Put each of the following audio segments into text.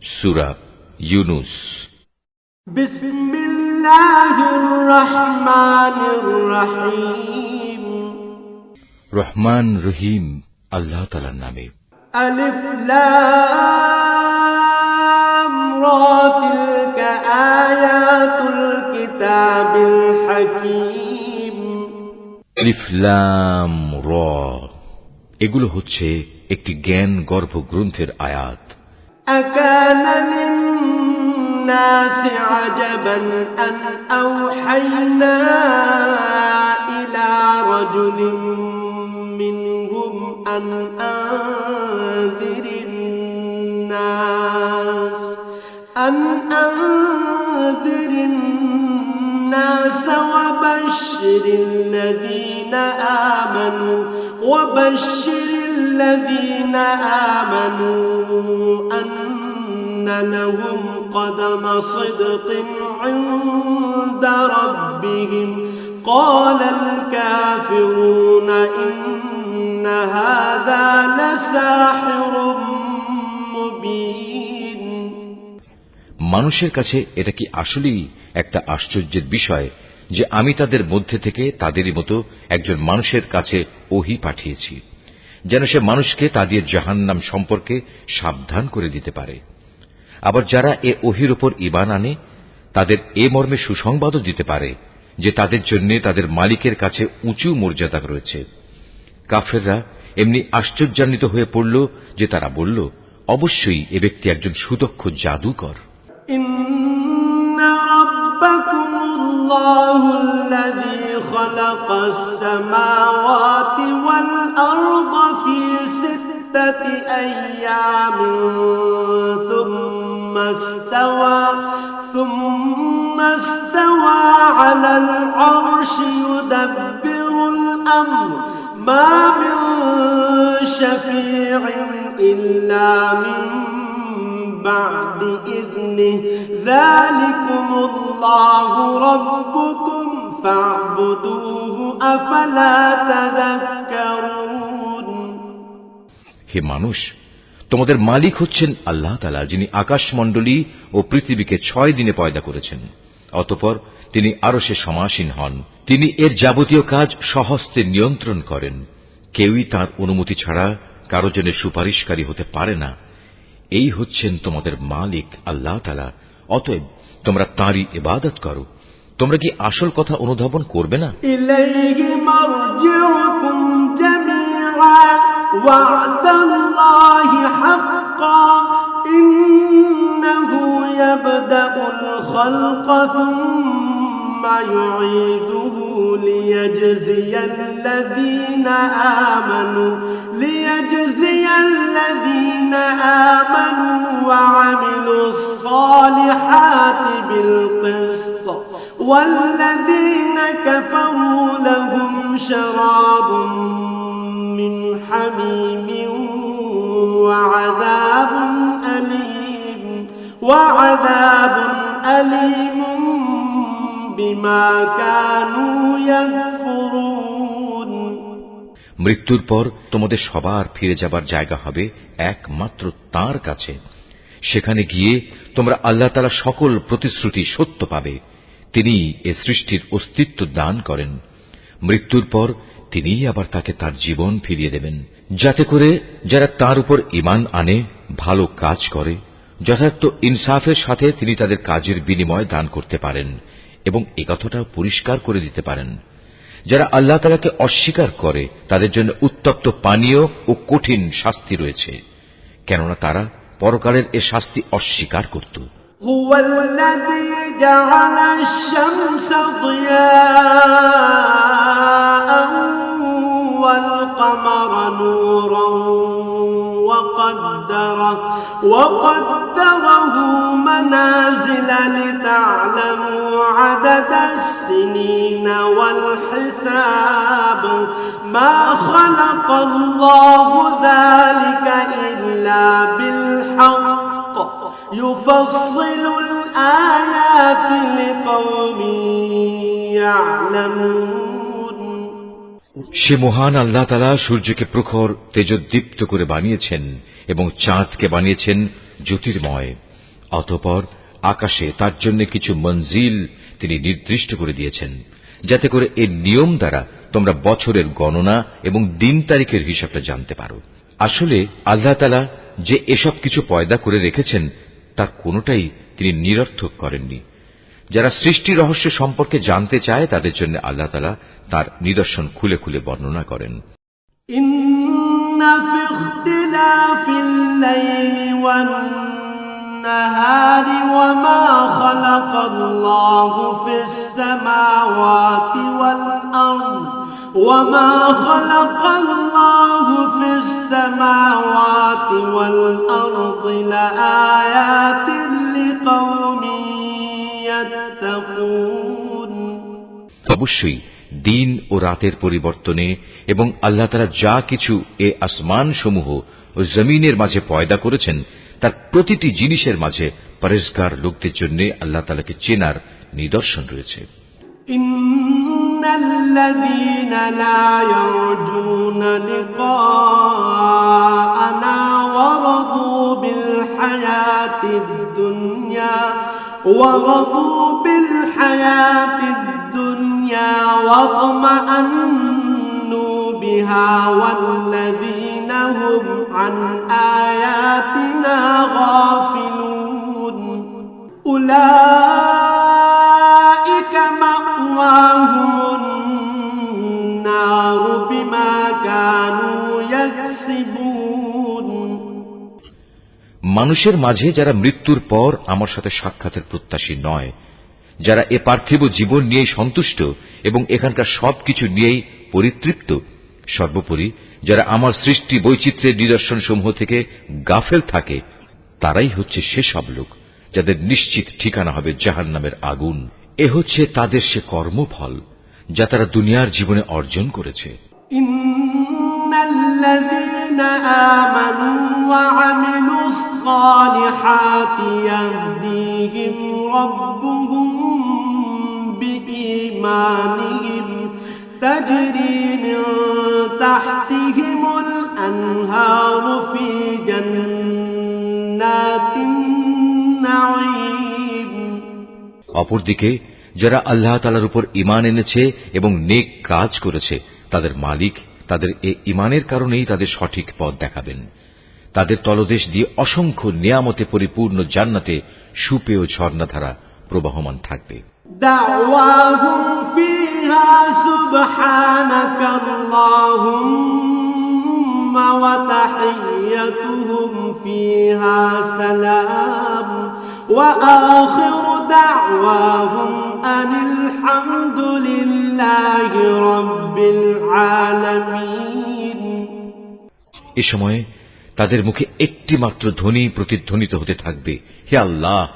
সূরা ইউনুস। বিসমিল্লাহির রহমানির রহিম। রহমান রহিম আল্লাহ তাআলার নামে। আলিফ লাম রা তিলকা আয়াতুল কিতাবিল হাকীম। আলিফ লাম রা, এগুলো হচ্ছে একটি জ্ঞান গর্ভ গ্রন্থের আয়াত। আকানা লিন-নাসি আজাবান আন আওহাইনা ইলা রাজুলিন মিনহুম আন আনযিরিন নাস ওয়া বাশশিরিল লাযীনা আমানু আন্না লাহুম কদমা সিদকিন ইনদা রাব্বিহিম ক্বালাল কাফিরুনা ইন্না হাযা লাসাহিরুম মুবিন। মানুষের কাছে এটা কি আসলেই একটা আশ্চর্যের বিষয় যে আমি তাদের মধ্যে থেকে তাদেরই মতো একজন মানুষের কাছে ওহী পাঠিয়েছি, যেন সে মানুষকে তাদের জাহান্নাম সম্পর্কে সাবধান করে দিতে পারে। আবার যারা এ ওহীর উপর ঈমান আনে তাদের এ মর্মে সুসংবাদও দিতে পারে যে তাদের জন্য তাদের মালিকের কাছে উঁচু মর্যাদা রয়েছে। কাফেররা এমনি আশ্চর্যান্বিত হয়ে পড়ল যে তারা বলল, অবশ্যই এ ব্যক্তি একজন সুদক্ষ জাদুকর। ইন্না রাব্বাকুমুল্লাহুল্লাযী খালাকাস সামাওয়াতি ওয়াল আরদা ফি সিত্তাতি আইয়ামিন থুম্মা ইসতাওয়া আলাল আরশি ইউদাব্বিরুল আমর মা মিন শাফী'in ইল্লা মিন بعد إذنه ذلكم الله ربكم فاعبدوه أفلا تذكرون। হে মানুষ, তোমাদের মালিক হচ্ছেন আল্লাহ তাআলা, যিনি আকাশমণ্ডলী ও পৃথিবীকে 6 দিনে পয়দা করেছেন। অতঃপর তিনি আরশে সমাসীন হন। তিনি এর যাবতীয় কাজ স্বহস্তে নিয়ন্ত্রণ করেন। কেউই তাঁর অনুমতি ছাড়া কারো জন্য সুপারিশকারী হতে পারে না। এই হচ্ছেন তোমাদের মালিক আল্লাহ তাআলা, অতএব তোমরা তাঁরই ইবাদত করো। তোমরা কি আসল কথা অনুধাবন করবে না? ইলাইহি মারজিউকুম জামিআ ওয়া'দাল্লাহি হাক্কান ইন্নাহু ইয়াবদাউল খালকা সুম্মা ইউঈদুহু লিয়াজজিয়াল্লাযীনা আমানু ওয়া আমিলুস সালিহাতি বিল কিসত ওয়াল্লাযীনা কাফারু লাহুম শারাবুম মিন হামীমিন ওয়া আযাবুন আলীম বিমা কানু ইয়াকফুরুন। মৃত্যুর পর তোমাদের সবার ফিরে যাবার জায়গা হবে একমাত্র তাঁর কাছে। সেখানে গিয়ে তোমরা আল্লাহ তাআলা সকল প্রতিশ্রুতি সত্য পাবে। তিনি এ সৃষ্টির অস্তিত্ব দান করেন। মৃত্যুর পর তিনিই আবার তাকে তার জীবন ফিরিয়ে দেবেন, যাতে করে যারা তার উপর ঈমান আনে, ভালো কাজ করে, যথার্থ ইনসাফের সাথে তিনি তাদের কাজের বিনিময় দান করতে পারেন এবং একথাটাও পরিষ্কার করে দিতে পারেন। যারা আল্লাহ তাআলাকে অস্বীকার করে তাদের জন্য উত্তপ্ত পানীয় ও কঠিন শাস্তি রয়েছে, কেননা তারা পরকালের এ শাস্তি অস্বীকার করত। হুয়াল্লাযী জাআলাশ শামসা দিয়াআন ওয়াল কামারা নূরান وقدره منازل لتعلموا عدد السنين والحساب ما خلق الله ذلك إلا بالحق يفصل الآيات لقوم يعلمون। সে মহান আল্লাহ তাআলা সূর্যকে প্রখর তেজোদ্দীপ্ত করে বানিয়েছেন এবং চাঁদকে বানিয়েছেন জ্যোতির্ময়। অতঃপর আকাশে তার জন্য কিছু মঞ্জিল তিনি নির্দিষ্ট করে দিয়েছেন, যাতে করে এর নিয়ম দ্বারা তোমরা বছরের গণনা এবং দিন তারিখের হিসাবটা জানতে পারো। আসলে আল্লাহ তাআলা যে এসব কিছু পয়দা করে রেখেছেন তার কোনোটাই তিনি নিরর্থক করেননি। যারা সৃষ্টি রহস্য সম্পর্কে জানতে চায় তাদের জন্য আল্লাহ তাআলা তার নিদর্শন খুলে খুলে বর্ণনা করেন। ইন্না ফি ইখতিলাফিল লাইলি ওয়ান নাহারি ওয়া মা খালাকাল্লাহু ফিস সামাওয়াতি ওয়াল আরদ ওয়া মা খালাকাল্লাহু ফিস সামাওয়াতি ওয়াল আরদি লাআয়াতিন লিকাওমিন ইয়াত্তাকুন। অবশ্যই দিন ও রাতের পরিবর্তনে এবং আল্লাহ তাআলা যা কিছু এ আসমান সমূহ ও জমিনের মাঝে পয়দা করেছেন তার প্রতিটি জিনিসের মাঝে পরহেজগার লোকদের জন্য আল্লাহ তাআলাকে চেনার নিদর্শন রয়েছে। ইন্নাল্লাযীনা লা ইয়ারজুনা লিকাআনা ওয়া রাদু বিল হায়াতিদ দুনিয়া ورضوا بالحياة الدنيا واطمأنوا بها والذين هم عن آياتنا غافلون أولئك مأواهم النار بما كانوا يكسبون। মানুষের মাঝে যারা মৃত্যুর পর আমার সাথে সাক্ষাতের প্রত্যাশী নয়, যারা এ পার্থিব জীবন নিয়েই সন্তুষ্ট এবং এখানকার সবকিছু নিয়েই পরিতৃপ্ত, সর্বোপরি যারা আমার সৃষ্টি বৈচিত্র্যের নিদর্শন সমূহ থেকে গাফেল থাকে, তারাই হচ্ছে সেসব লোক যাদের নিশ্চিত ঠিকানা হবে জাহান্নামের আগুন। এ হচ্ছে তাদের সে কর্মফল যা তারা দুনিয়ার জীবনে অর্জন করেছে। ইন্নাল্লাযীনা আমানু ওয়া আমিলুস সালিহাতি ইয়াহদিহিম রাব্বুহুম বিঈমানিহিম তাজরি মিন তাহতিহিমুল আনহারু ফি জান্নাতিন নাঈম। অপরদিকে যারা আল্লাহ তাআলার উপর ঈমান এনেছে এবং নেক কাজ করেছে তাদের মালিক তাদের এই ঈমানের কারণেই তাদের সঠিক পথ দেখাবেন। তাদের তলদেশ দিয়ে অসংখ্য নিয়ামতে পরিপূর্ণ জান্নাতে সুপেয় ঝর্ণাধারা প্রবাহমান থাকবে। দাওয়াহুম ফিহা সুবহানাকাল্লাহুম্মা ওয়া তাহিয়্যাতুহুম ফিহা সালাম ওয়া আখিরু দাওয়াহুম আনিল হামদুলিল্লাহি রাব্বিল আলামিন। এ সময় তাদের মুখে একটি মাত্র ধ্বনি প্রতিধ্বনিত হতে থাকবে, হে আল্লাহ,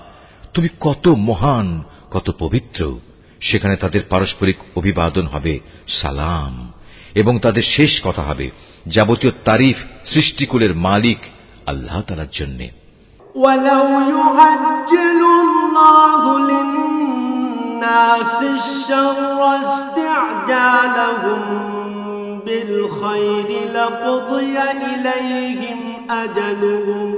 তুমি কত মহান, কত পবিত্র। সেখানে তাদের পারস্পরিক অভিবাদন হবে সালাম, এবং তাদের শেষ কথা হবে যাবতীয় তারিফ সৃষ্টিকুলের মালিক আল্লাহ তাআলার জন্য। ওয়ালাউ ইউআজ্জিলুল্লাহু লিন-নাসি আশ-শাররা ইসতি'জালাহুম بالخير لقضي إليهم أجلهم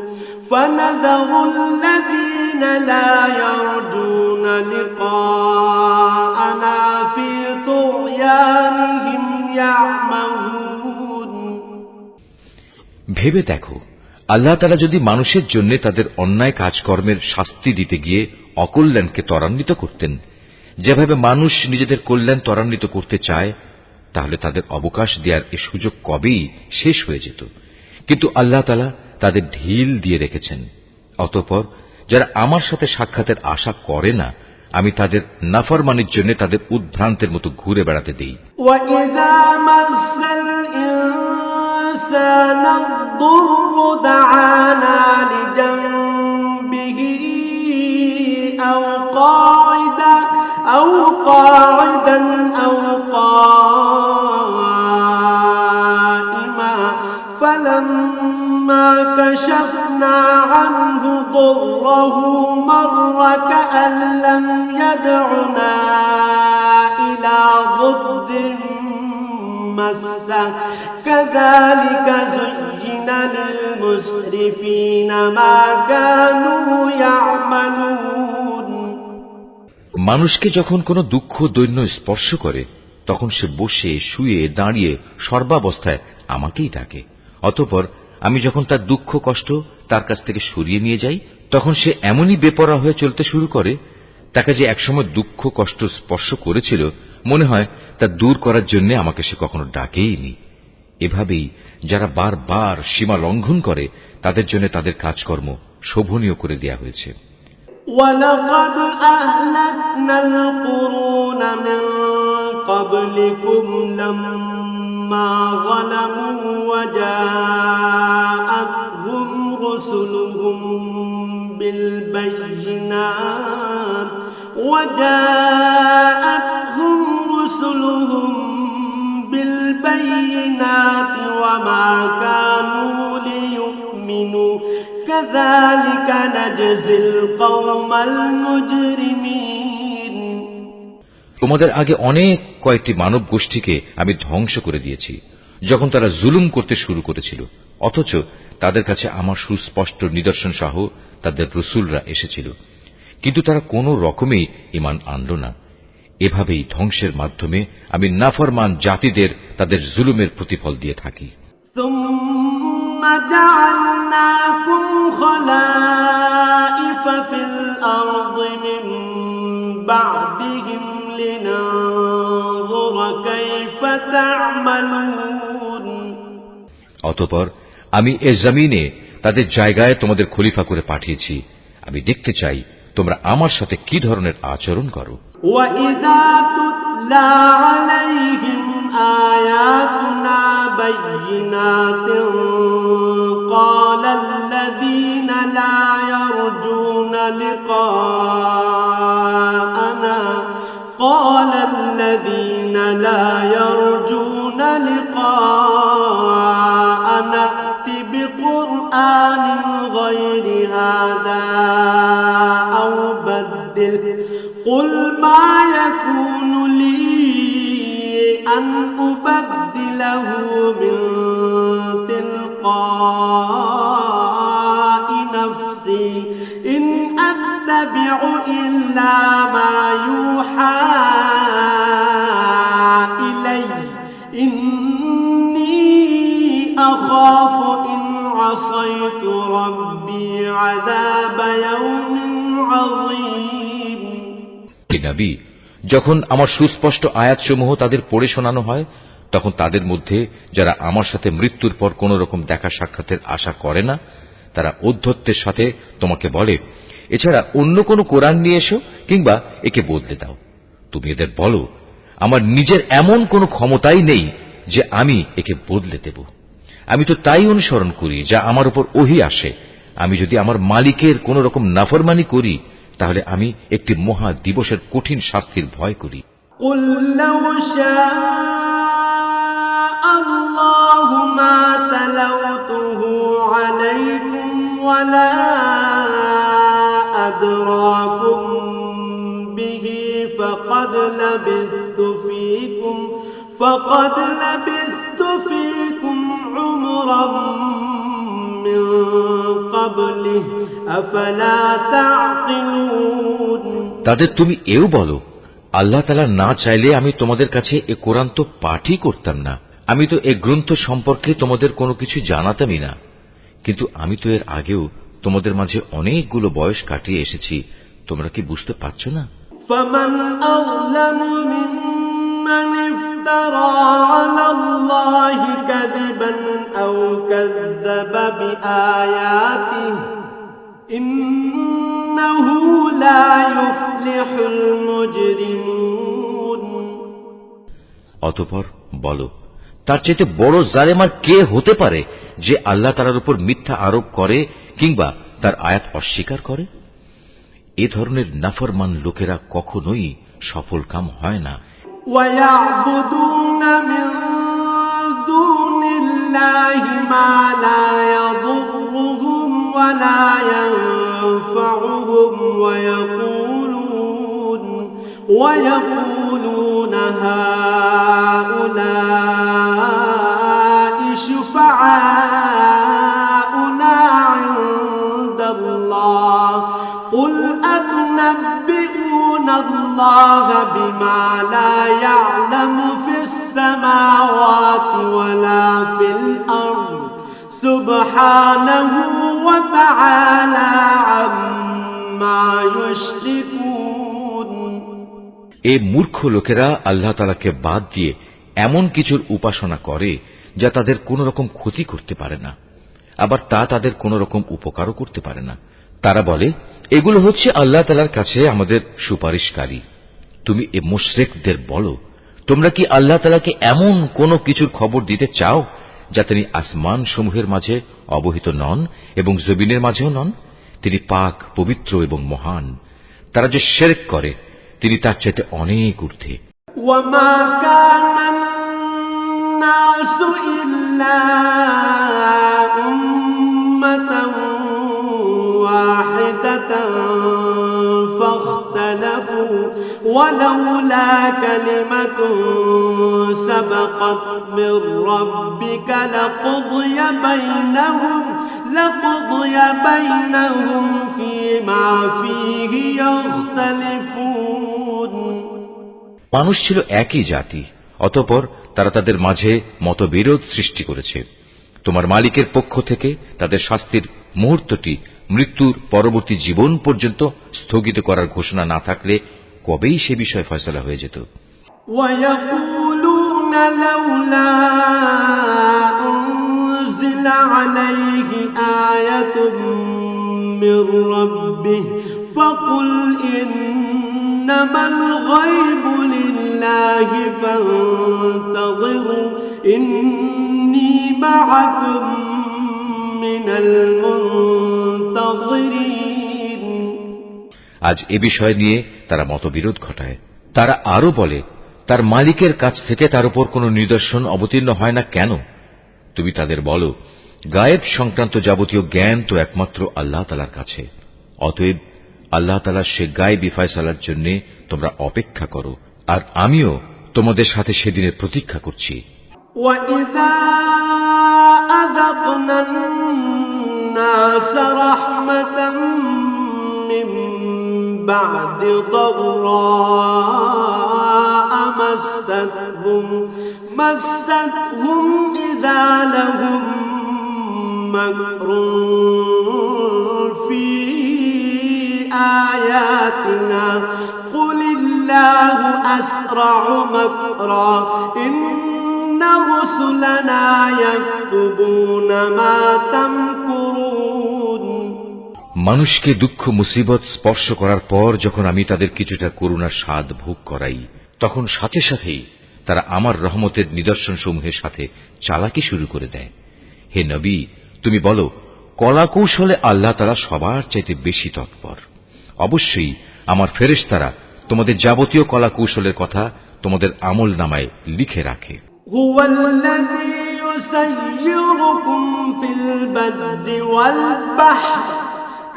فنذر الذين لا يرجون لقاءنا في طغيانهم يعمهون। ভেবে দেখো, আল্লাহ তাআলা যদি মানুষের জন্য তাদের অন্যায় কাজকর্মের শাস্তি দিতে গিয়ে অকল্যাণকে ত্বরান্বিত করতেন, যেভাবে মানুষ নিজেদের কল্যাণ ত্বরান্বিত করতে চায়, তাহলে তাদের অবকাশ দেওয়ার এ সুযোগ কবেই শেষ হয়ে যেত। কিন্তু আল্লাহ তাআলা তাদের ঢিল দিয়ে রেখেছেন। অতঃপর যারা আমার সাথে সাক্ষাতের আশা করে না, আমি তাদের নাফরমানির জন্য তাদের উদ্ভ্রান্তের মতো ঘুরে বেড়াতে দেই। وَإِذَا مَسَّ الْإِنسَانَ الضُّرُّ دَعَانَا لِجَنبِهِ أَوْ قَاعِدًا أَوْ قَائِمًا فَلَمَّا كَشَفْنَا عَنْهُ ضُرَّهُ مَرَّ كَأَن لَّمْ يَدْعُنَا إِلَى ضُرٍّ مَّسَّهُ كَذَلِكَ زُيِّنَ لِلْمُسْرِفِينَ مَا كَانُوا يَعْمَلُونَ تعملون মানুষকে যখন কোনো দুঃখ দৈন্য স্পর্শ করে তখন সে বসে শুয়ে দাঁড়িয়ে সর্বাবস্থায় আমাকেই ডাকে। অতঃপর আমি যখন তার দুঃখ কষ্ট তার কাছ থেকে সরিয়ে নিয়ে যাই তখন সে এমনই বেপরোয়া হয়ে চলতে শুরু করে, তাকে যে একসময় দুঃখ কষ্ট স্পর্শ করেছিল মনে হয় তা দূর করার জন্য আমাকে সে কখনো ডাকেইনি। এভাবেই যারা বারবার সীমা লঙ্ঘন করে তাদের জন্য তাদের কাজকর্ম শোভনীয় করে দেয়া হয়েছে। وَلَقَدْ أَهْلَكْنَا الْقُرُونَ مِنْ قَبْلِكُمْ لَمَّا ظَلَمُوا وَجَاءَتْهُمْ رُسُلُهُم بِالْبَيِّنَاتِ وَمَا كَانُوا لِيُؤْمِنُوا كَذَلِكَ نَجْزِي الْقَوْمَ الْمُجْرِمِينَ তোমাদের আগে অনেক কয়েকটি মানব গোষ্ঠীকে আমি ধ্বংস করে দিয়েছি যখন তারা জুলুম করতে শুরু করেছিল, অথচ তাদের কাছে আমার সুস্পষ্ট নিদর্শন সহ তাদের রসুলরা এসেছিল, কিন্তু তারা কোনো রকমেই ঈমান আনল না। এভাবেই ধ্বংসের মাধ্যমে আমি নাফরমান জাতিদের তাদের জুলুমের প্রতিফল দিয়ে থাকি। ثُمَّ جَعَلْنَاكُمْ خَلَائِفَ فِي الْأَرْضِ مِنْ بَعْدِهِمْ لِنَنظُرَ كَيْفَ تَعْمَلُونَ অতঃপর আমি এ জমিনে তাদের জায়গায় তোমাদের খলিফা করে পাঠিয়েছি, আমি দেখতে চাই তোমরা আমার সাথে কি ধরনের আচরণ করো। وَإِذَا تُتْلَى عَلَيْهِمْ آيَاتُنَا بَيِّنَاتٍ قَالَ الَّذِينَ لَا يَرْجُونَ لِقَاءَنَا ائْتِ بِقُرْآنٍ غَيْرِ هَذَا أَوْ بَدِّلْهُ قُلْ مَا يَكُونُ لِي أَنْ أُبَدِّلَهُ مِنْ تِلْقَاءِ نَفْسِي إِنْ أَتَّبِعُ إِلَّا مَا يُوحَى إِلَيَّ إِنِّي أَخَافُ إِنْ عَصَيْتُ رَبِّي عَذَابَ يَوْمٍ عَظِيمٍ নবী, যখন আমার সুস্পষ্ট আয়াতসমূহ তাদের পড়ে শোনানো হয় তখন তাদের মধ্যে যারা আমার সাথে মৃত্যুর পর কোন রকম দেখা সাক্ষাতের আশা করে না তারা ঔদ্ধত্যের সাথে তোমাকে বলে, এছাড়া অন্য কোন কোরআন নিয়ে এসো কিংবা একে বদলে দাও। তুমি এদের বলো, আমার নিজের এমন কোনো ক্ষমতাই নেই যে আমি একে বদলে দেব। আমি তো তাই অনুসরণ করি যা আমার উপর ওহী আসে। আমি যদি আমার মালিকের কোন রকম নাফরমানি করি তাহলে আমি একটি মহা দিবসের কঠিন শাস্তির ভয় করি। قُلْ لَوْ شَاءَ اللَّهُ مَا تَلَوْتُهُ عَلَيْكُمْ وَلَا أَدْرَاكُمْ بِهِ فَقَدْ لَبِثْتُ فِيكُمْ عُمُرًا مِّن قَبْلِهِ أَفَلَا تَعْقِلُونَ তাদের তুমি এও বলো, আল্লাহ তাআলা না চাইলে আমি তোমাদের কাছে এ কোরআন তো পাঠই করতাম না। আমি তো এ গ্রন্থ সম্পর্কে তোমাদের কোনো কিছু জানাতামই না, কিন্তু আমি তো এর আগেও তোমাদের মাঝে অনেকগুলো বয়স কাটিয়ে এসেছি। তোমরা কি বুঝতে পারছো না? فَمَنْ أَظْلَمُ مِمَّنِ افْتَرَى عَلَى اللَّهِ كَذِبًا أَوْ كَذَّبَ بِآيَاتِهِ إِنَّهُ لَا يُفْلِحُ الْمُجْرِمُونَ অতঃপর বলো, তার চাইতে বড় জালেম আর কে হতে পারে যে আল্লাহ তাআলার উপর মিথ্যা আরোপ করে কিংবা তার আয়াত অস্বীকার করে? এ ধরনের নাফরমান লোকেরা কখনোই সফল কাম হয় না। وَيَعْبُدُونَ مِن دُونِ اللَّهِ مَا لَا يَضُرُّهُمْ وَلَا يَنفَعُهُمْ وَيَقُولُونَ هَؤُلَاءِ شُفَعَاؤُنَا عِندَ اللَّهِ قل أتنبئون الله بما لا يعلم في السماوات ولا في الأرض سبحانه وتعالى عما يشركون এই মূর্খ লোকেরা আল্লাহ তাআলাকে বাদ দিয়ে এমন কিছুর উপাসনা করে যা তাদের কোন রকম ক্ষতি করতে পারে না, আবার তা তাদের কোন রকম উপকারও করতে পারে না। তারা বলে এগুলো হচ্ছে আল্লাহ তাআলার কাছে আমাদের সুপারিশকারী। তুমি এ মুশরিকদের বলো, তোমরা কি আল্লাহ তাআলাকে এমন কোন কিছুর খবর দিতে চাও যা তিনি আসমান সমূহের মাঝে অবহিত নন এবং জমিনের মাঝেও নন? তিনি পাক, পবিত্র এবং মহান। তারা যে শিরক করে তিনি তার চাইতে অনেক ঊর্ধ্বে। وما كان الناس إلا أمة واحدة فاختلفوا ولولا كلمة سبقت من ربك لقضي بينهم فيما فيه يختلفون মানুষ ছিল একই জাতি, অতঃপর তারা তাদের মাঝে মতবিরোধ সৃষ্টি করেছে। তোমার মালিকের পক্ষ থেকে তাদের শাস্তির মুহূর্তটি মৃত্যুর পরবর্তী জীবন পর্যন্ত স্থগিত করার ঘোষণা না থাকলে কবেই সে বিষয়ে ফয়সালা হয়ে যেত। وَيَقُولُونَ لَوْلَا أُنزِلَ عَلَيْهِ آيَةٌ مِّن رَّبِّهِ فَقُلْ إِنَّمَا الْغَيْبُ لِلَّهِ فَانتَظِرُوا إِنِّي مَعَكُم مِّنَ الْمُنتَظِرِينَ। আজ এ বিষয় নিয়ে তারা মতবিরোধ ঘটায়। তারা আরো বলে, তার মালিকের কাছ থেকে তার উপর কোনো নিদর্শন অবতীর্ণ হয় না কেন? তুমি তাদের বলো, গায়েব সংক্রান্ত যাবতীয় জ্ঞান তো একমাত্র আল্লাহ তাআলার কাছে। অতএব আল্লাহ তাআলার সে গায়েবী ফয়সালার জন্য তোমরা অপেক্ষা করো, আর আমিও তোমাদের সাথে সেদিনের প্রতীক্ষা করছি। وَإِذَا أَذَقْنَا النَّاسَ رَحْمَةً مِّن بَعْدِ ضَرَّاءَ مَسَّتْهُمْ إِذَا لَهُم مَّكْرٌ فِي آيَاتِنَا قُلِ اللَّهُ أَسْرَعُ مَكْرًا إِنَّ رُسُلَنَا يَكْتُبُونَ مَا تَمْكُرُونَ। মানুষকে দুঃখ মুসিবত স্পর্শ করার পর যখন আমি তাদের কিছুটা করুণার স্বাদ ভোগ করাই, তখন সাথে সাথেই তারা আমার রহমতের নিদর্শন সমূহের সাথে চালাকি শুরু করে দেয়। হে নবী, তুমি বলো, কলাকৌশলে আল্লাহ তাআলা সবার চাইতে বেশি তৎপর। অবশ্যই আমার ফেরেশতারা তোমাদের যাবতীয় কলাকৌশলের কথা তোমাদের আমল নামায় লিখে রাখে। হুয়াল্লাযী ইউসাইয়িরুকুম ফিল বাররি ওয়াল বাহর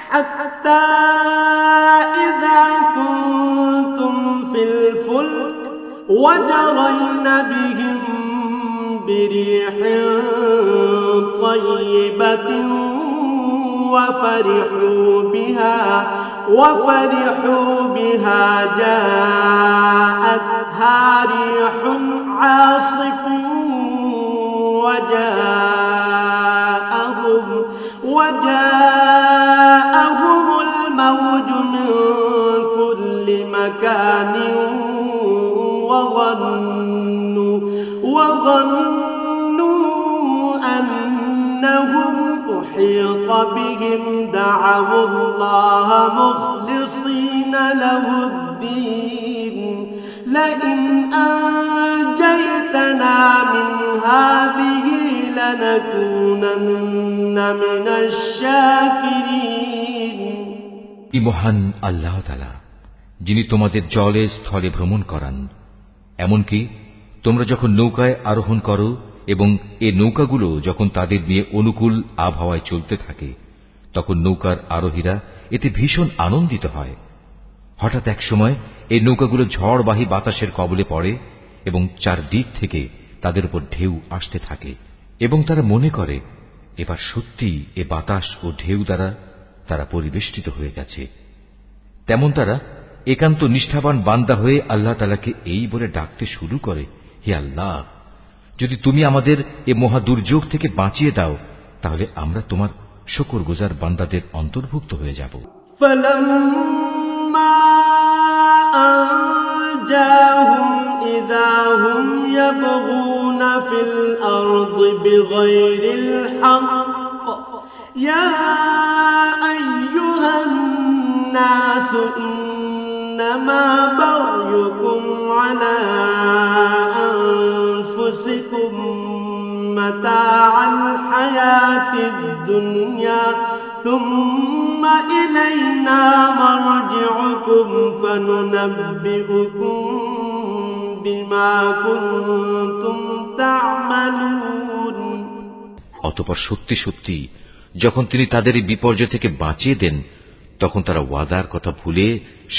হাত্তা ইযা কুনতুম ফিল ফুলক ওয়াজরাইনা বিহিম বিরিহিন তাইয়্যিবাতিন وفرحوا بها جاءتها ريح عاصف وجاءهم الموج من كل مكان وظنوا أنهم أحيط بهم دعوا الله مخلصين له الدين لئن أنجيتنا من هذه لنكونن من الشاكرين। মহান আল্লাহ তাআলা, যিনি তোমাদের জলে স্থলে ভ্রমণ করান, এমনকি তোমরা যখন নৌকায় আরোহণ করো এবং এ নৌকাগুলো যখন তাদের নিয়ে অনুকূল আবহাওয়ায় চলতে থাকে, তখন নৌকার আরোহীরা এতে ভীষণ আনন্দিত হয়। হঠাৎ এক সময় এই নৌকাগুলো ঝড়বাহী বাতাসের কবলে পড়ে এবং চারদিক থেকে তাদের উপর ঢেউ আসতে থাকে এবং তারা মনে করে এবার সত্যি এ বাতাস ও ঢেউ দ্বারা তারা পরিবেষ্টিত হয়ে গেছে। তেমন তারা একান্ত নিষ্ঠাবান বান্দা হয়ে আল্লাহ তাআলাকে এই বলে ডাকতে শুরু করে, হে আল্লাহ, যদি তুমি আমাদের এ মহা দুর্যোগ থেকে বাঁচিয়ে দাও তাহলে আমরা তোমার শুকরগুজার বান্দাদের অন্তর্ভুক্ত হয়ে যাব। فلما أنجاهم إذا هم يبغون في الأرض بغير الحق يا أيها الناس إنما بغيكم على أنفسكم متاع الحياة الدنيا ثم إلينا مرجعكم فننبئكم بما كنتم تعملون। অতঃপর সত্যি সত্যি যখন তিনি তাদের এই বিপর্যয় থেকে বাঁচিয়ে দেন তখন তারা ওয়াদার কথা ভুলে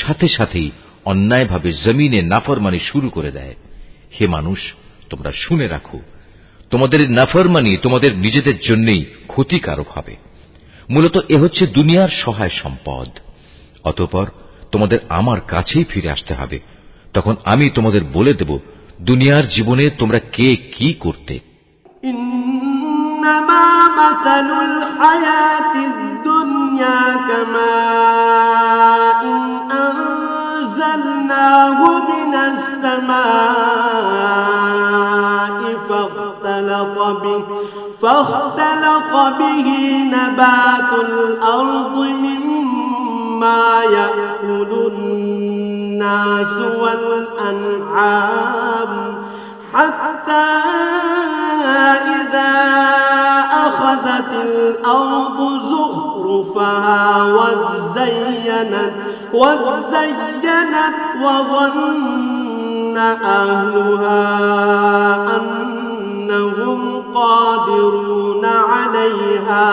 সাথে সাথেই অন্যায়ভাবে জমিনে নাফরমানি শুরু করে দেয়। হে মানুষ, তোমরা শুনে রাখো, তোমাদের নাফরমানি তোমাদের নিজেদের জন্যই ক্ষতিকারক হবে। মূলত এ হচ্ছে দুনিয়ার সহায় সম্পদ। অতঃপর তোমাদের আমার কাছেই ফিরে আসতে হবে, তখন আমি তোমাদের বলে দেব দুনিয়ার জীবনে তোমরা কে কি করতে। إنما مثل الحياة الدنيا كماء أنزلناه من السماء فاختلط به نبات الأرض مما يأكل الناس والأنعام حتى إذا أخذت الأرض زخرفها وزينت وظن أهلها أنهم قادرون عليها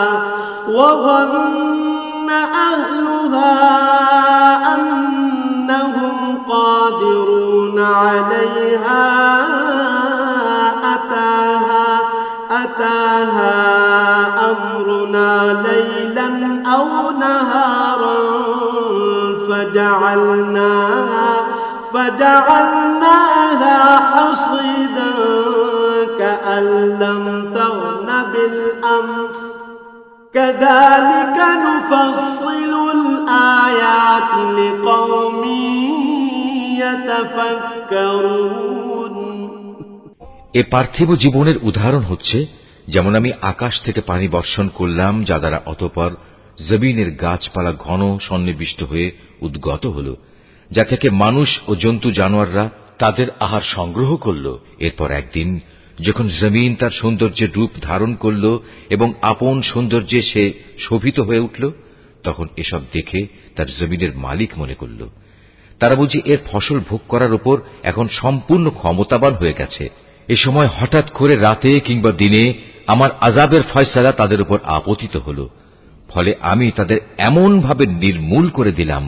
أتاها أمرنا ليلا أو نهارا فجعلناها حصيدا كأن لم تغن بالأمس كذلك نفصل الآيات لقوم يتفكرون। এ পার্থিব জীবনের উদাহরণ হচ্ছে যেমন আমি আকাশ থেকে পানি বর্ষণ করলাম, যা দ্বারা অতঃপর জমিনের গাছপালা ঘন সন্নিবিষ্ট হয়ে উদ্গত হল, যা থেকে মানুষ ও জন্তু জানোয়াররা তাদের আহার সংগ্রহ করল। এরপর একদিন যখন জমিন তার সৌন্দর্যের রূপ ধারণ করল এবং আপন সৌন্দর্যে সে শোভিত হয়ে উঠল, তখন এসব দেখে তার জমিনের মালিক মনে করল তারা বুঝি এর ফসল ভোগ করার উপর এখন সম্পূর্ণ ক্ষমতাবান হয়ে গেছে। এ সময় হঠাৎ করে রাতে কিংবা দিনে আমার আযাবের ফয়সালা তাদের উপর আপতিত হল, ফলে আমি তাদের এমন ভাবে নির্মূল করে দিলাম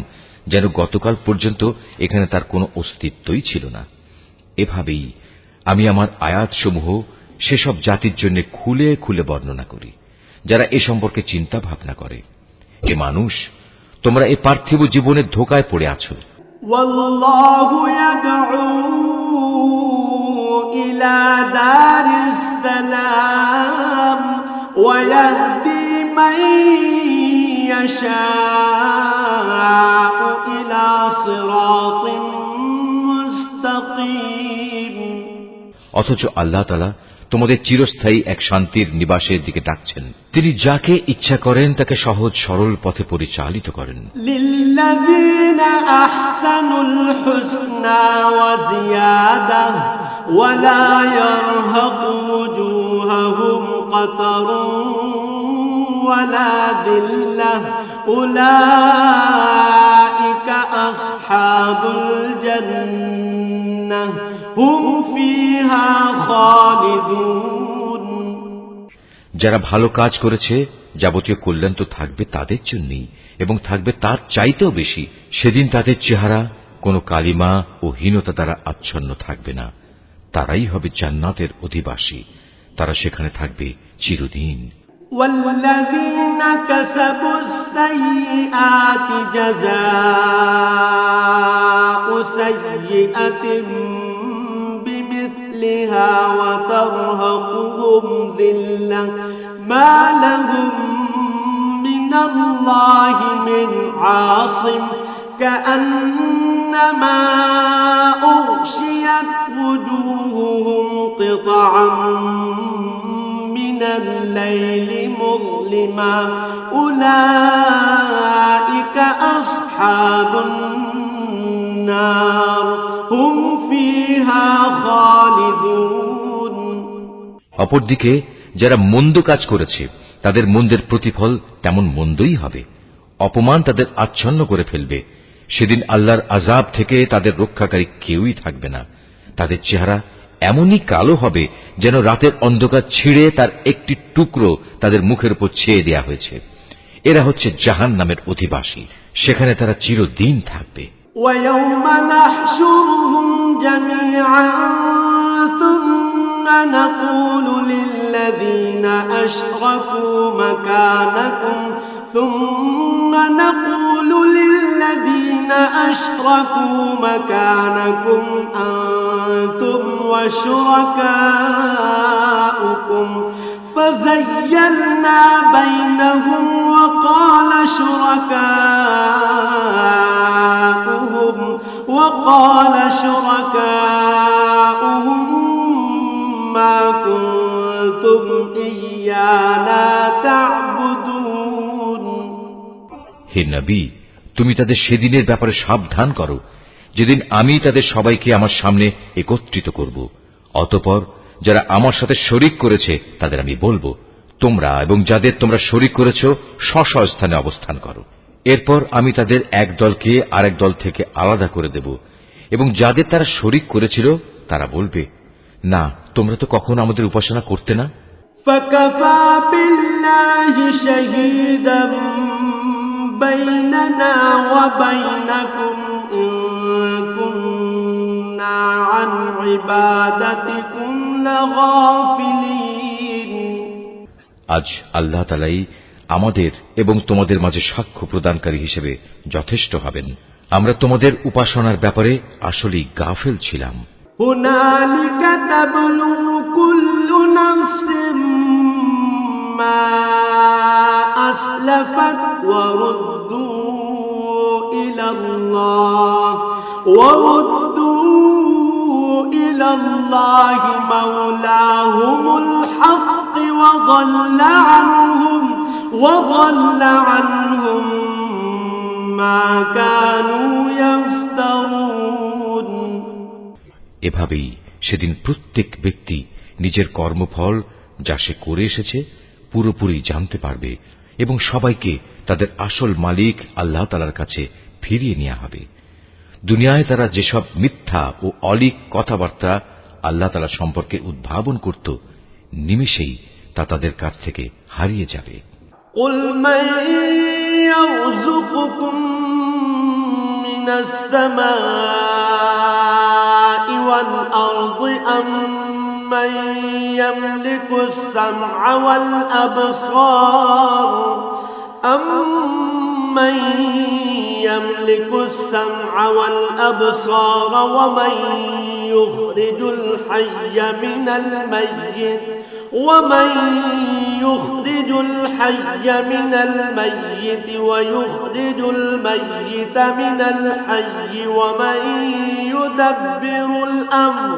যেন গতকাল পর্যন্ত এখানে তার কোনো অস্তিত্বই ছিল না। এভাবেই আমি আমার আয়াতসমূহ সেসব জাতির জন্য খুলে খুলে বর্ণনা করি যারা এ সম্পর্কে চিন্তা ভাবনা করে। এ মানুষ, তোমরা এ পার্থিব জীবনের ধোঁকায় পড়ে আছো। والله يدعو إلى دار السلام ويهدي من يشاء إلى صراط مستقيم। অথচ আল্লাহ তাআলা তোমাদের চিরস্থায়ী এক শান্তির নিবাসের দিকে ডাকছেন। তিনি যাকে ইচ্ছা করেন তাকে সহজ সরল পথে পরিচালিত করেন। লিল্লাযীনা আহসানুল হুসনা ওয়া জিয়াদা ওয়া লা ইয়ারহাকু ওয়ুজুহাহুম কাতারুন ওয়া লা যিল্লাহ উলাইকা আসহাবুল জান্নাহ হুম ফিহা খালিদুন। যারা ভালো কাজ করেছে যাবতীয় কল্যাণ তো থাকবে তাদের জন্যই এবং থাকবে তার চাইতেও বেশি। সেদিন তাদের চেহারা কোনো কালিমা ও হীনতা দ্বারা আচ্ছন্ন থাকবে না। তারাই হবে জান্নাতের অধিবাসী, তারা সেখানে থাকবে চিরদিন। والذين كسبوا السيئات جزاء سيئة بمثلها وترهقهم ذلة ما لهم من الله من عاصم كأنما أغشيت وجوههم قطعا من الليل مظلما أولئك أصحاب النار هم فيها خالدون অপরদিকে যারা মন্দ কাজ করেছে তাদের মন্দের প্রতিফল তেমন মন্দই হবে। অপমান তাদের আচ্ছন্ন করে ফেলবে। সেদিন আল্লাহর আযাব থেকে তাদের রক্ষাকারী কেউই থাকবে না। তাদের চেহারা এমনই কালো হবে যেন রাতের অন্ধকার ছিঁড়ে তার একটি টুকরো তাদের মুখের উপর ছেয়ে দেয়া হয়েছে। এরা হচ্ছে জাহান্নামের অধিবাসী, সেখানে তারা চিরদিন থাকবে। ويوم نحشرهم جميعا ثم نقول للذين أشركوا مكانكم أنتم وشركاؤكم فزيلنا بينهم وقال شركاؤهم ما كنتم إيانا تعبدون হে নবী, তুমি তাদের সেদিনের ব্যাপারে সাবধান করো যেদিন আমি তাদের সবাইকে আমার সামনে একত্রিত করব। অতঃপর যারা আমার সাথে শরীক করেছে তাদের আমি বলবো, তোমরা এবং যাদের তোমরা শরীক করেছ স্ব স্থানে অবস্থান করো। এরপর আমি তাদের এক দলকে আরেক দল থেকে আলাদা করে দেব এবং যাদের তারা শরীক করেছিল তারা বলবে, না, তোমরা তো কখনো আমাদের উপাসনা করতে না। فكفى بالله شهيدا بيننا وبينكم إن كنا عن عبادتكم لغافلين আজ আল্লাহ তাআলাই আমাদের এবং তোমাদের মাঝে সাক্ষ্য প্রদানকারী হিসেবে যথেষ্ট হবেন। আমরা তোমাদের উপাসনার ব্যাপারে আসলেই গাফেল ছিলাম। هنالك تبلو كل نفس ما أسلفت وردوا إلى الله مولاهم الحق وضل عنهم ما كانوا يفترون এভাবেই সেদিন প্রত্যেক ব্যক্তি নিজের কর্মফল যা সে করে এসেছে পুরোপুরি জানতে পারবে এবং সবাইকে তাদের আসল মালিক আল্লাহ তাআলার কাছে ফিরিয়ে নেওয়া হবে। দুনিয়ায় তারা যেসব মিথ্যা ও অলীক কথাবার্তা আল্লাহ তাআলা সম্পর্কে উদ্ভাবন করত, নিমেষেই তা তাদের কাছ থেকে হারিয়ে যাবে। قل من يرزقكم من السماء والأرض أم من يملك السمع والأبصار ومن يخرج الحي من الميت ويخرج الميت من الحي ومن يدبر الأمر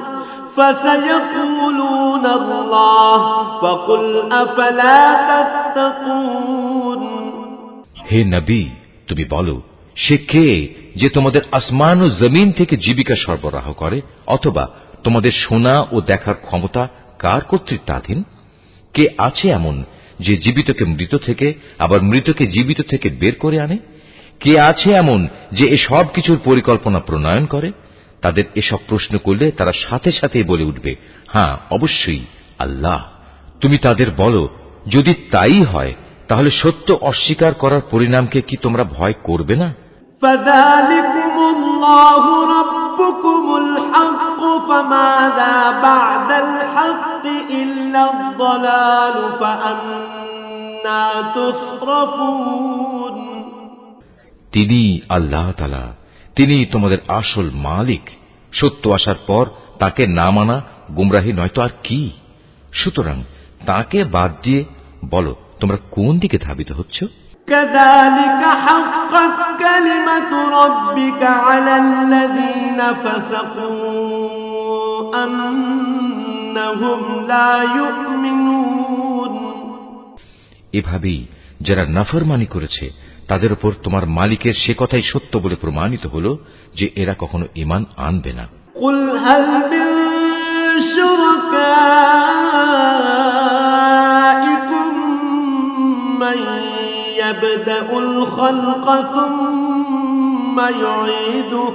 فسيقولون الله فقل أفلا تتقون হে নবী, তুমি বলো, সে কে যে তোমাদের আসমান ও জমিন থেকে জীবিকা সরবরাহ করে, অথবা তোমাদের শোনা ও দেখার ক্ষমতা কার কর্তৃত্বাধীন? কে আছে এমন যে জীবিতকে মৃত থেকে আবার মৃতকে জীবিত থেকে বের করে আনে? কে আছে এমন যে এসব কিছুর পরিকল্পনা প্রণয়ন করে? তাদের এসব প্রশ্ন করলে তারা সাথে সাথে বলে উঠবে, হ্যাঁ, অবশ্যই আল্লাহ। তুমি তাদের বলো, যদি তাই হয় তাহলে সত্য অস্বীকার করার পরিণামকে কি তোমরা ভয় করবে না? فذلكم الله ربكم الحق فماذا بعد الحق إلا الضلال فأنا تصرفون তিনি আল্লাহ তাআলা, তিনি তোমাদের আসল মালিক। সত্য আসার পর তাকে না মানা গুমরাহি নয়তো আর কি। সুতরাং তাকে বাদ দিয়ে বলো তোমরা কোন দিকে ধাবিত হচ্ছ? كذلك حقت كلمة ربك على الذين فسقوا أنهم لا يؤمنون এভাবেই যারা নাফরমানি করেছে তাদের উপর তোমার মালিকের সে কথাই সত্য বলে প্রমাণিত হল যে এরা কখনো ঈমান আনবে না। قل هل من شركائكم من يبدأ الخلق ثم يعيده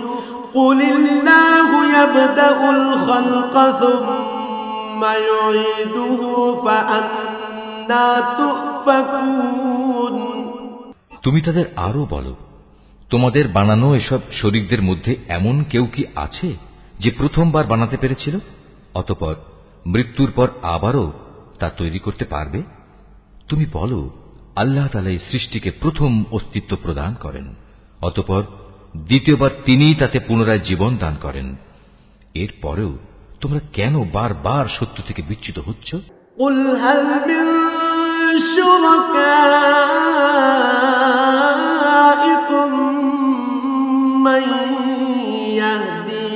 قل الله يبدأ الخلق ثم يعيده فأنى تؤفكون তুমি তাদের আরো বলো, তোমাদের বানানো এসব শরীকদের মধ্যে এমন কেউ কি আছে যে প্রথমবার বানাতে পেরেছিল, অতঃপর মৃত্যুর পর আবারও তা তৈরি করতে পারবে? তুমি বলো, আল্লাহ তাআলা এই সৃষ্টিকে প্রথম অস্তিত্ব প্রদান করেন, অতঃপর দ্বিতীয়বার তিনিই তাতে পুনরায় জীবন দান করেন। এরপরেও তোমরা কেন বারবার সত্য থেকে বিচ্যুত হচ্ছ? قل هل من شركائكم من يهدي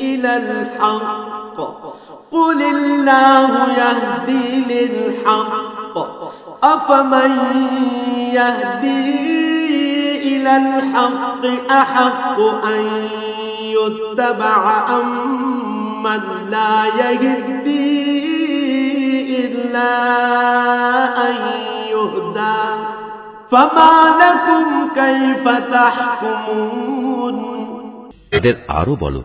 إلى الحق قل الله يهدي للحق أفمن يهدي إلى الحق أحق أن يتبع أم من لا يهدي إلا أن يهدى فما لكم كيف تحكمون এদের আরো বলো,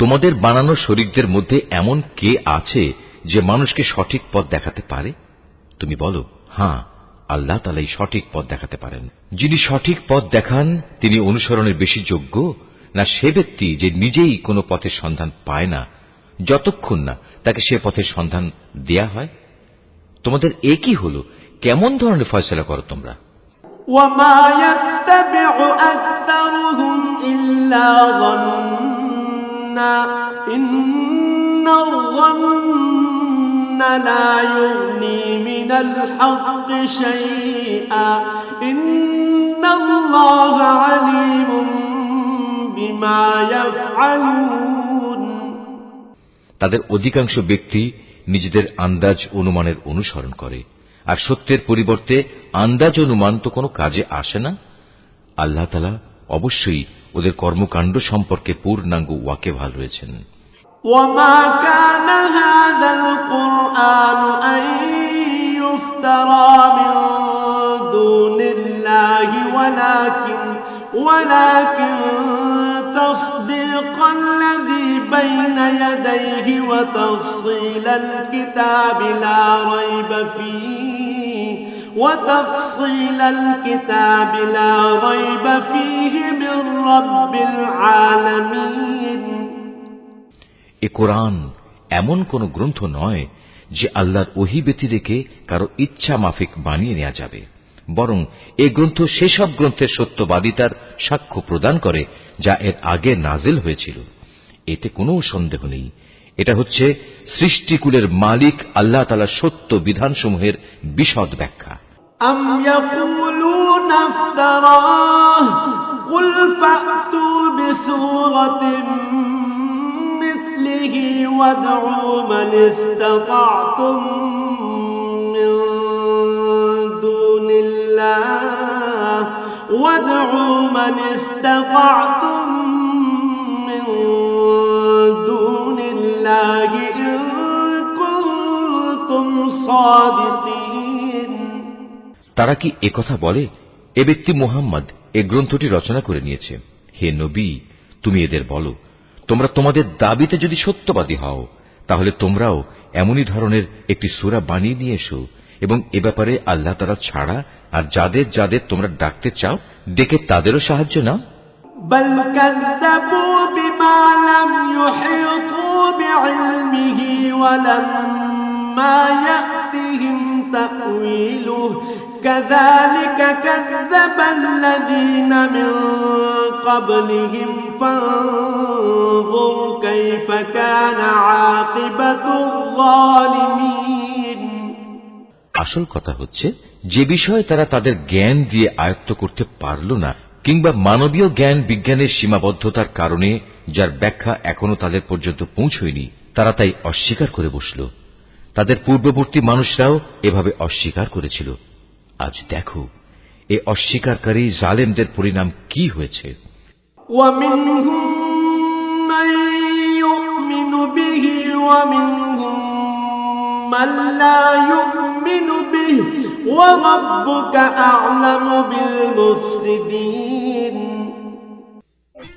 তোমাদের বানানো শরীকদের মধ্যে এমন কে আছে যে মানুষকে সঠিক পথ দেখাতে পারে? তুমি বলো, হ্যাঁ, আল্লাহ তাআলাই সঠিক পথ দেখাতে পারেন। যিনি সঠিক পথ দেখান তিনি অনুসরণের বেশি যোগ্য না সে ব্যক্তি যে নিজেই কোনো পথের সন্ধান পায় না যতক্ষণ না তাকে সে পথের সন্ধান দেয়া হয়? তোমাদের একই হলো, কেমন ধরনের ফয়সালা করো তোমরা? وما يتبع أكثرهم إلا ظنا إن الظن لا يغني من الحق شيئا إن الله عليم بما يفعلون তাদের অধিকাংশ ব্যক্তি নিজেদের আন্দাজ অনুমানের অনুসরণ করে, আর সত্যের পরিবর্তে আন্দাজ অনুমান তো কোনো কাজে আসে না। আল্লাহ তাআলা অবশ্যই ওদের কর্মকাণ্ড সম্পর্কে পূর্ণাঙ্গ ওয়াকিবহাল রয়েছেন। وما كان هذا القرآن أن يفترى من دون الله ولكن تصديق الذي بين يديه وتفصيل الكتاب لا ريب فيه من رب العالمين এ কোরআন এমন কোন গ্রন্থ নয় যে আল্লাহর ওহী ব্যতি রেখে কারো ইচ্ছা মাফিক বানিয়ে নেওয়া যাবে, বরং এ গ্রন্থ সেসব গ্রন্থের সত্যবাদিতার সাক্ষ্য প্রদান করে যা এর আগে নাজিল হয়েছিল। এতে কোনো সন্দেহ নেই, এটা হচ্ছে সৃষ্টিকুলের মালিক আল্লাহ তাআলার সত্য বিধানসমূহের বিশদ ব্যাখ্যা। أم يقولون افتراه قل فأتوا بسورة مثله وادعوا من استطعتم من دون الله إن كنتم صادقين তারা কি একথা বলে, এ ব্যক্তি মুহাম্মদ এ গ্রন্থটি রচনা করে নিয়েছে? হে নবী, তুমি এদের বলো, তোমরা তোমাদের দাবিতে যদি সত্যবাদী হও তাহলে তোমরাও এমনই ধরনের একটি সূরা বানিয়ে নিয়ে এসো এবং এ ব্যাপারে আল্লাহ তাআলা ছাড়া আর যাদের যাদের তোমরা ডাকতে চাও ডেকে তাদেরও সাহায্য নাও। بل كذبوا بما لم يحيطوا بعلمه ولما يأتهم تأويله كذلك كذب الذين من قبلهم فانظر كيف كان عاقبة الظالمين আসল কথা হচ্ছে যে বিষয়ে তারা তাদের জ্ঞান দিয়ে আয়ত্ত করতে পারল না কিংবা মানবীয় জ্ঞান বিজ্ঞানের সীমাবদ্ধতার কারণে যার ব্যাখ্যা এখনো তাদের পর্যন্ত পৌঁছয়নি তারা তাই অস্বীকার করে বসল তাদের পূর্ববর্তী মানুষরাও এভাবে অস্বীকার করেছিল আজ দেখো এই অস্বীকারী জালেমদের পরিণাম কি হয়েছে ومنهم من يؤمن به ومنهم من لا يؤمن به وربك أعلم بالمفسدين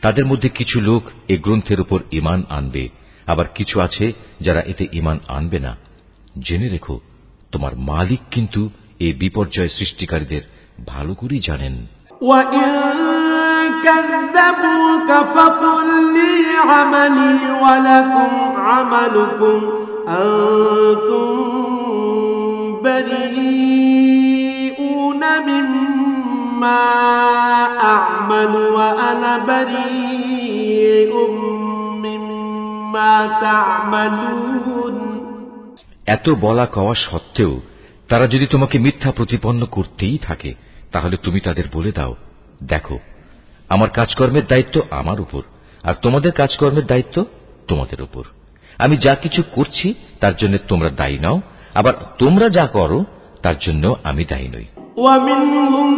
তাদের মধ্যে কিছু লোক এই গ্রন্থের উপর ঈমান আনবে আবার কিছু আছে যারা এতে ঈমান আনবে না জেনে রেখো তোমার মালিক কিন্তু এই বিপর্যয় সৃষ্টিকারীদের ভালো করেই জানেন وإن كذبوك فقل لي عملي ولكم عملكم أنتم بريئون مما أعمل وأنا بريء مما تعملون এত বলা কওয়া সত্ত্বেও তারা যদি তোমাকে মিথ্যা প্রতিপন্ন করতেই থাকে তাহলে তুমি তাদের বলে দাও দেখো আমার কাজকর্মের দায়িত্ব আমার উপর আর তোমাদের কাজকর্মের দায়িত্ব তোমাদের উপর আমি যা কিছু করছি তার জন্য তোমরা দায়ী নাও আবার তোমরা যা করো তার জন্য আমি দায়ী নই ومنهم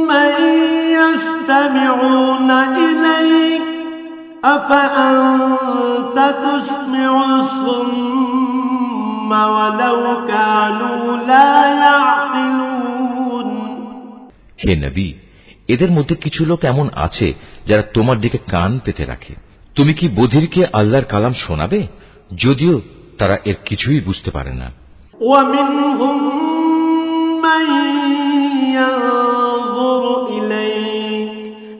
من يستمعون إليك أفأنت تسمع الصم ولو كانوا لا يعقلون হে নবী এদের মধ্যে কিছু লোক এমন আছে যারা তোমার দিকে কান পেতে রাখে তুমি কি বধিরকে আল্লাহর কালাম শোনাবে যদিও তারা এর কিছুই বুঝতে পারে না ومنهم من ينظر إليك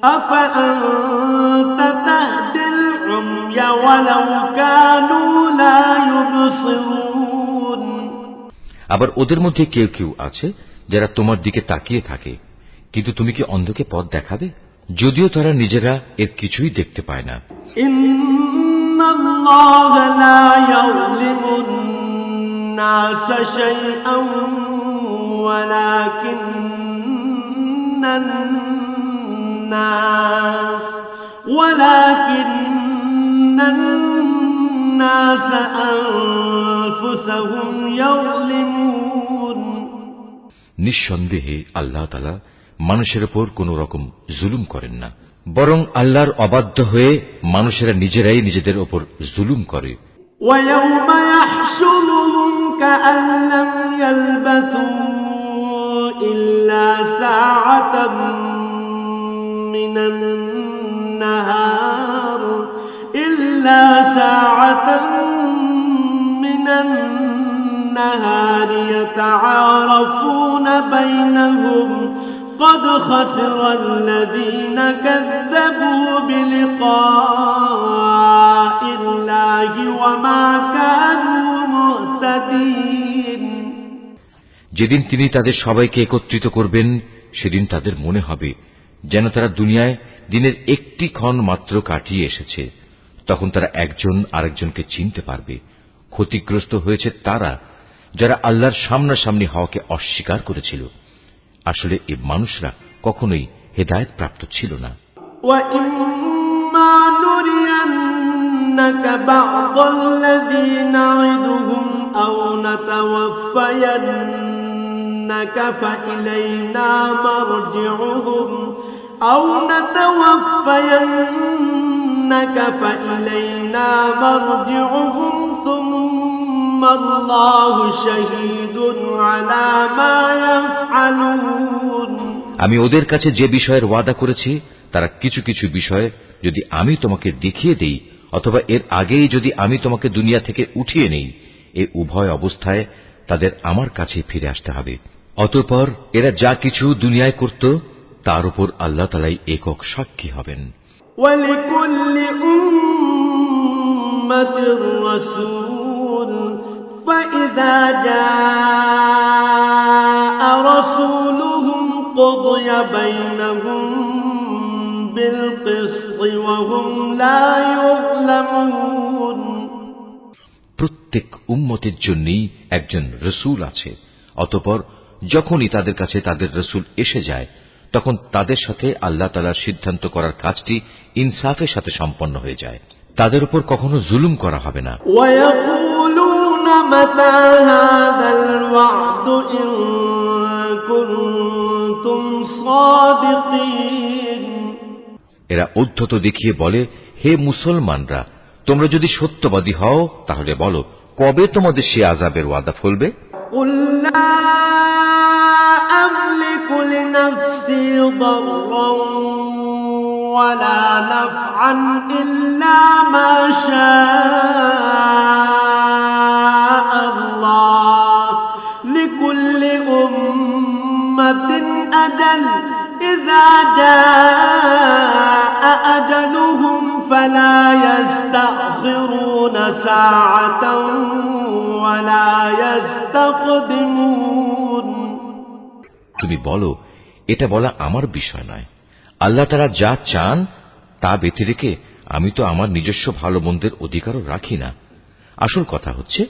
أفأنت تهدي العمي ولو كانوا لا يبصرون আবার ওদের মধ্যে কেউ কেউ আছে যারা তোমার দিকে তাকিয়ে থাকে কিন্তু তুমি কি অন্ধকে পথ দেখাবে যদিও তারা নিজেরা এর কিছুই দেখতে পায় না إن الله لا يظلم الناس شيئا ولكن الناس أنفسهم يظلمون নিঃসন্দেহে আল্লাহ তাআলা মানুষের উপর কোন রকম জুলুম করেন না বরং আল্লাহর অবাধ্য হয়ে মানুষেরা নিজেরাই নিজেদের উপর জুলুম করে ويوم يحشرهم كأن لم يلبثوا إلا ساعة من النهار يتعارفون بينهم قد خسر الذين كذبوا بلقاء الله وما كانوا مهتدين যেদিন তিনি তাদের সবাইকে একত্রিত করবেন সেদিন তাদের মনে হবে যেন তারা দুনিয়ায় দিনের একটি ক্ষণ মাত্র কাটিয়ে এসেছে তখন তারা একজন আরেকজনকে চিনতে পারবে ক্ষতিগ্রস্ত হয়েছে তারা যারা আল্লাহর সামনাসামনি হওয়াকে অস্বীকার করেছিল আসলে এই মানুষরা কখনোই হেদায়েত প্রাপ্ত ছিল না وَإِمَّا نُرِيَنَّكَ بَعْضَ الَّذِي نَعِدُهُمْ أَوْ نَتَوَفَّيَنَّكَ فَإِلَيْنَا مَرْجِعُهُمْ ثُمَّ اللَّهُ شَهِيدٌ عَلَى مَا يَفْعَلُونَ আমি ওদের কাছে যে বিষয়ের ওয়াদা করেছি তারা কিছু কিছু বিষয় যদি আমি তোমাকে দেখিয়ে দেই অথবা এর আগেই যদি আমি তোমাকে দুনিয়া থেকে উঠিয়ে নেই এই উভয় অবস্থায় তাদের আমার কাছে ফিরে আসতে হবে অতঃপর এরা যা কিছু দুনিয়ায় করত তার উপর আল্লাহ তাআলাই একক সাক্ষী হবেন وَلِكُلِّ أُمَّةٍ رَّسُولٌ فإذا جاء رسولهم قضي بينهم بالقسط وهم لا يظلمون প্রত্যেক উম্মতের জন্যই একজন রসুল আছে। অতঃপর যখনই তাদের কাছে তাদের রসুল এসে যায়, তখন তাদের সাথে আল্লাহ তাআলার সিদ্ধান্ত করার কাজটি ইনসাফের সাথে সম্পন্ন হয়ে যায়। তাদের উপর কখনো জুলুম করা হবে না। ويقولون متى هذا الوعد إن كنتم صادقين এরা ঔদ্ধত্য দেখিয়ে বলে, হে মুসলমানরা, তোমরা যদি সত্যবাদী হও তাহলে বলো, কবে তোমাদের সে আযাবের ওয়াদা ফলবে? قل لا أملك لنفسي ضرا ولا نفعا إلا ما شاء الله لكل أمة أجل إذا جاء أجلهم فلا يستأخرون ساعة ولا يستقدمون তুমি বলো, এটা বলা আমার বিষয় নয়। আল্লাহ তাআলা যা চান তা ব্যতি রেখে আমি তো আমার নিজস্ব ভালো মন্দের অধিকারও রাখি না। আসল কথা হচ্ছে,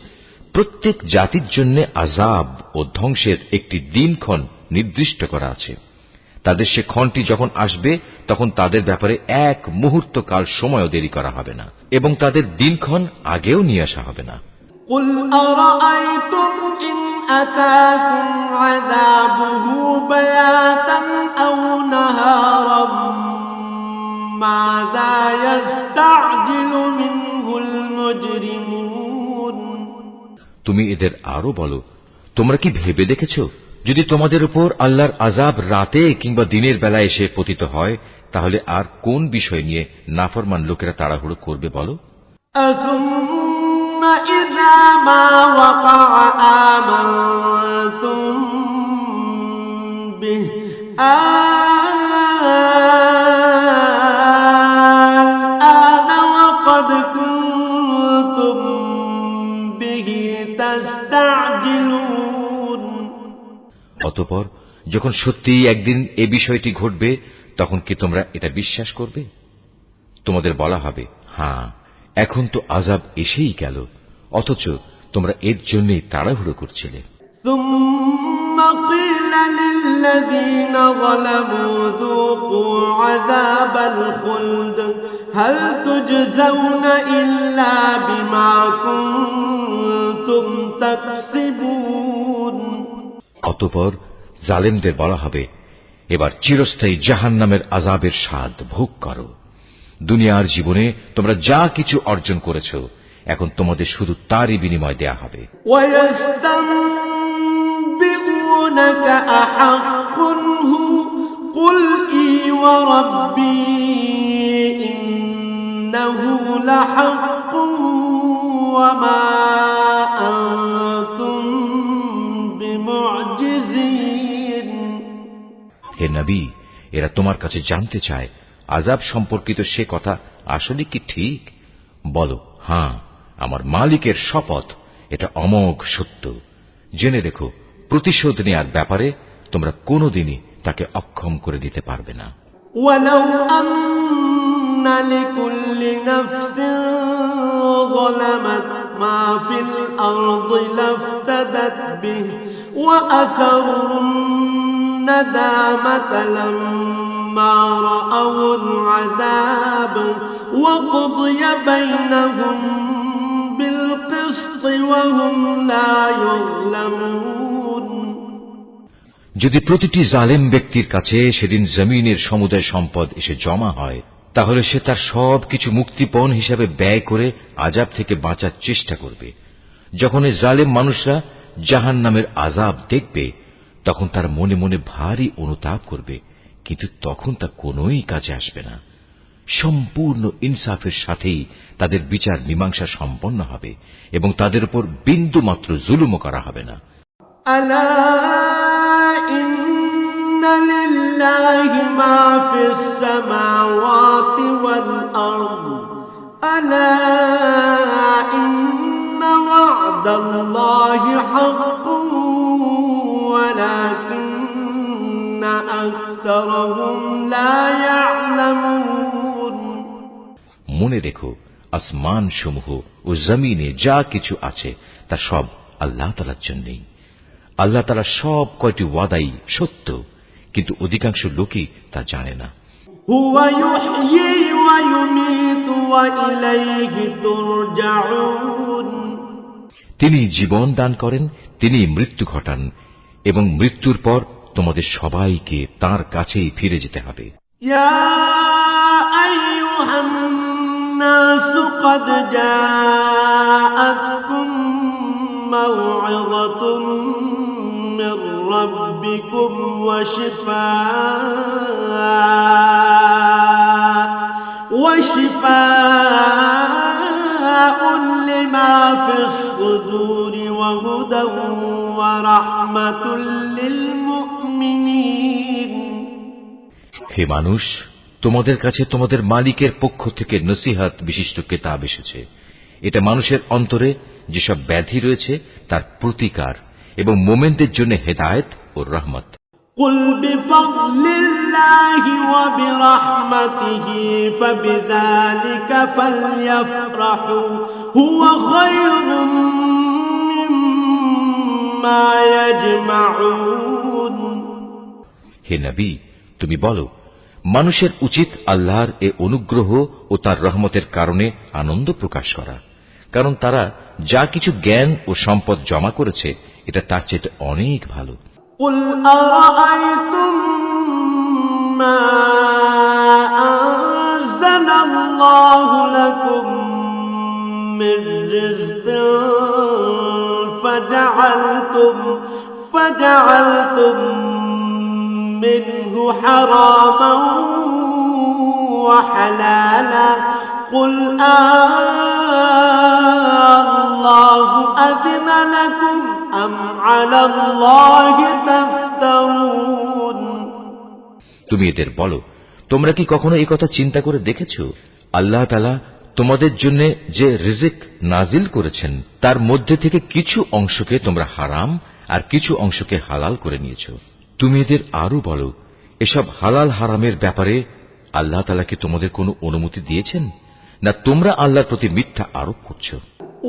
প্রত্যেক জাতির জন্য আযাব ও ধ্বংসের একটি দিনক্ষণ নির্দিষ্ট করা আছে। তাদের সে ক্ষণটি যখন আসবে, তখন তাদের ব্যাপারে এক মুহূর্ত কাল সময়ও দেরি করা হবে না, এবং তাদের দিনক্ষণ আগেও নিয়ে আসা হবে না। قل أرأيتم إن أتاكم عذابه بياتا أو نهارا ماذا يستعجل منه المجرمون তুমি এদের আরো বলো, তোমরা কি ভেবে দেখেছো, যদি তোমাদের উপর আল্লাহর আযাব রাতে কিংবা দিনের বেলা এসে পতিত হয়, তাহলে আর কোন বিষয় নিয়ে নাফরমান লোকেরা তাড়াহুড়ো করবে বলো? أثم إذا ما وقع آمنتم به الآن وقد كنتم به تستعجلون অতঃপর যখন সত্যিই একদিন এ বিষয়টি ঘটবে, তখন কি তোমরা এটা বিশ্বাস করবে? তোমাদের বলা হবে, হ্যাঁ, এখন তো আযাব এসেই গেল, অথচ তোমরা এর জন্যই তাড়াহুড়ো করছিলে। ثم قيل للذين ظلموا ذوقوا عذاب الخلد هل تجزون إلا بما كنتم تكسبون অতঃপর জালেমদের বলা হবে, এবার চিরস্থায়ী জাহান্নামের আযাবের স্বাদ ভোগ করো। দুনিয়ার জীবনে তোমরা যা কিছু অর্জন করেছ, এখন তোমাদের শুধু তারই বিনিময় দেয়া হবে। ويستنبئونك أحق هو قل إي وربي إنه لحق وما أنتم بمعجزين হে নবী, এরা তোমার কাছে জানতে চায় আযাব সম্পর্কিত সে কথা আসলে কি ঠিক? বলো, হ্যাঁ, আমার মালিকের শপথ, এটা অমোঘ সত্য। জেনে রেখো, প্রতিশোধ নেয়ার ব্যাপারে তোমরা কোনোদিনই তাকে অক্ষম করে দিতে পারবে না। ولو أن لكل نفس ظلمت ما في الأرض لافتدت به وأسروا الندامة لما رأوا العذاب وقضي بينهم بالقسط وهم لا يظلمون যদি প্রতিটি জালেম ব্যক্তির কাছে সেদিন জমিনের সমুদায় সম্পদ এসে জমা হয়, তাহলে সে তার সবকিছু মুক্তিপণ হিসাবে ব্যয় করে আযাব থেকে বাঁচার চেষ্টা করবে। যখন এই জালেম মানুষরা জাহান্নামের আযাব দেখবে, তখন তার মনে মনে ভারী অনুতাপ করবে, কিন্তু তখন তা কোনোই কাজে আসবে না। সম্পূর্ণ ইনসাফের সাথেই তাদের বিচার মীমাংসা সম্পন্ন হবে এবং তাদের উপর বিন্দু মাত্র জুলুমও করা হবে না। ألا إن لله ما في السماوات والأرض ألا إن وعد الله حق ولكن أكثرهم لا يعلمون মনে রেখো, আসমান সমূহ ও জমিনে যা কিছু আছে তা সব আল্লাহ তাআলার জন্যই। আল্লাহ তাআলা সব কয়টি ওয়াদাই সত্য, কিন্তু অধিকাংশ লোকই তা জানে না। هو يحيي ويميت وإليه ترجعون তিনি জীবন দান করেন, তিনি মৃত্যু ঘটান, এবং মৃত্যুর পর তোমাদের সবাইকে তাঁর কাছেই ফিরে যেতে হবে। يا أيها الناس قد جاءتكم موعظة من ربكم وشفاء لما في الصدور وهدى ورحمة للمؤمنين হে মানুষ, তোমাদের কাছে তোমাদের মালিকের পক্ষ থেকে নসিহত বিশিষ্ট কিতাব এসেছে। এটা মানুষের অন্তরে যেসব ব্যাধি রয়েছে তার প্রতিকার এবং মোমেনদের জন্য হেদায়েত ও রহমত। قل بفضل الله وبرحمته فبذلك فليفرحوا هو خير مما يجمعون হে নবী, তুমি বলো, মানুষের উচিত আল্লাহর এ অনুগ্রহ ও তার রহমতের কারণে আনন্দ প্রকাশ করা, কারণ তারা যা কিছু জ্ঞান ও সম্পদ জমা করেছে এটা তার চেয়ে অনেক ভালো। قل أرأيتم ما أنزل الله لكم من رزق فجعلتم منه حراما وحلالا قل الله أذن لكم أم على الله تفترون তুমি এদের বলো, তোমরা কি কখনো এই কথা চিন্তা করে দেখেছো? আল্লাহ তাআলা তোমাদের জন্য যে রিজিক নাজিল করেছেন তার মধ্যে থেকে কিছু অংশকে তোমরা হারাম আর কিছু অংশকে হালাল করে নিয়েছো। তুমি এদের আরো বলো, এসব হালাল হারামের ব্যাপারে আল্লাহ তাআলা কি তোমাদের কোনো অনুমতি দিয়েছেন, না তোমরা আল্লাহর প্রতি মিথ্যা আরোপ করছো?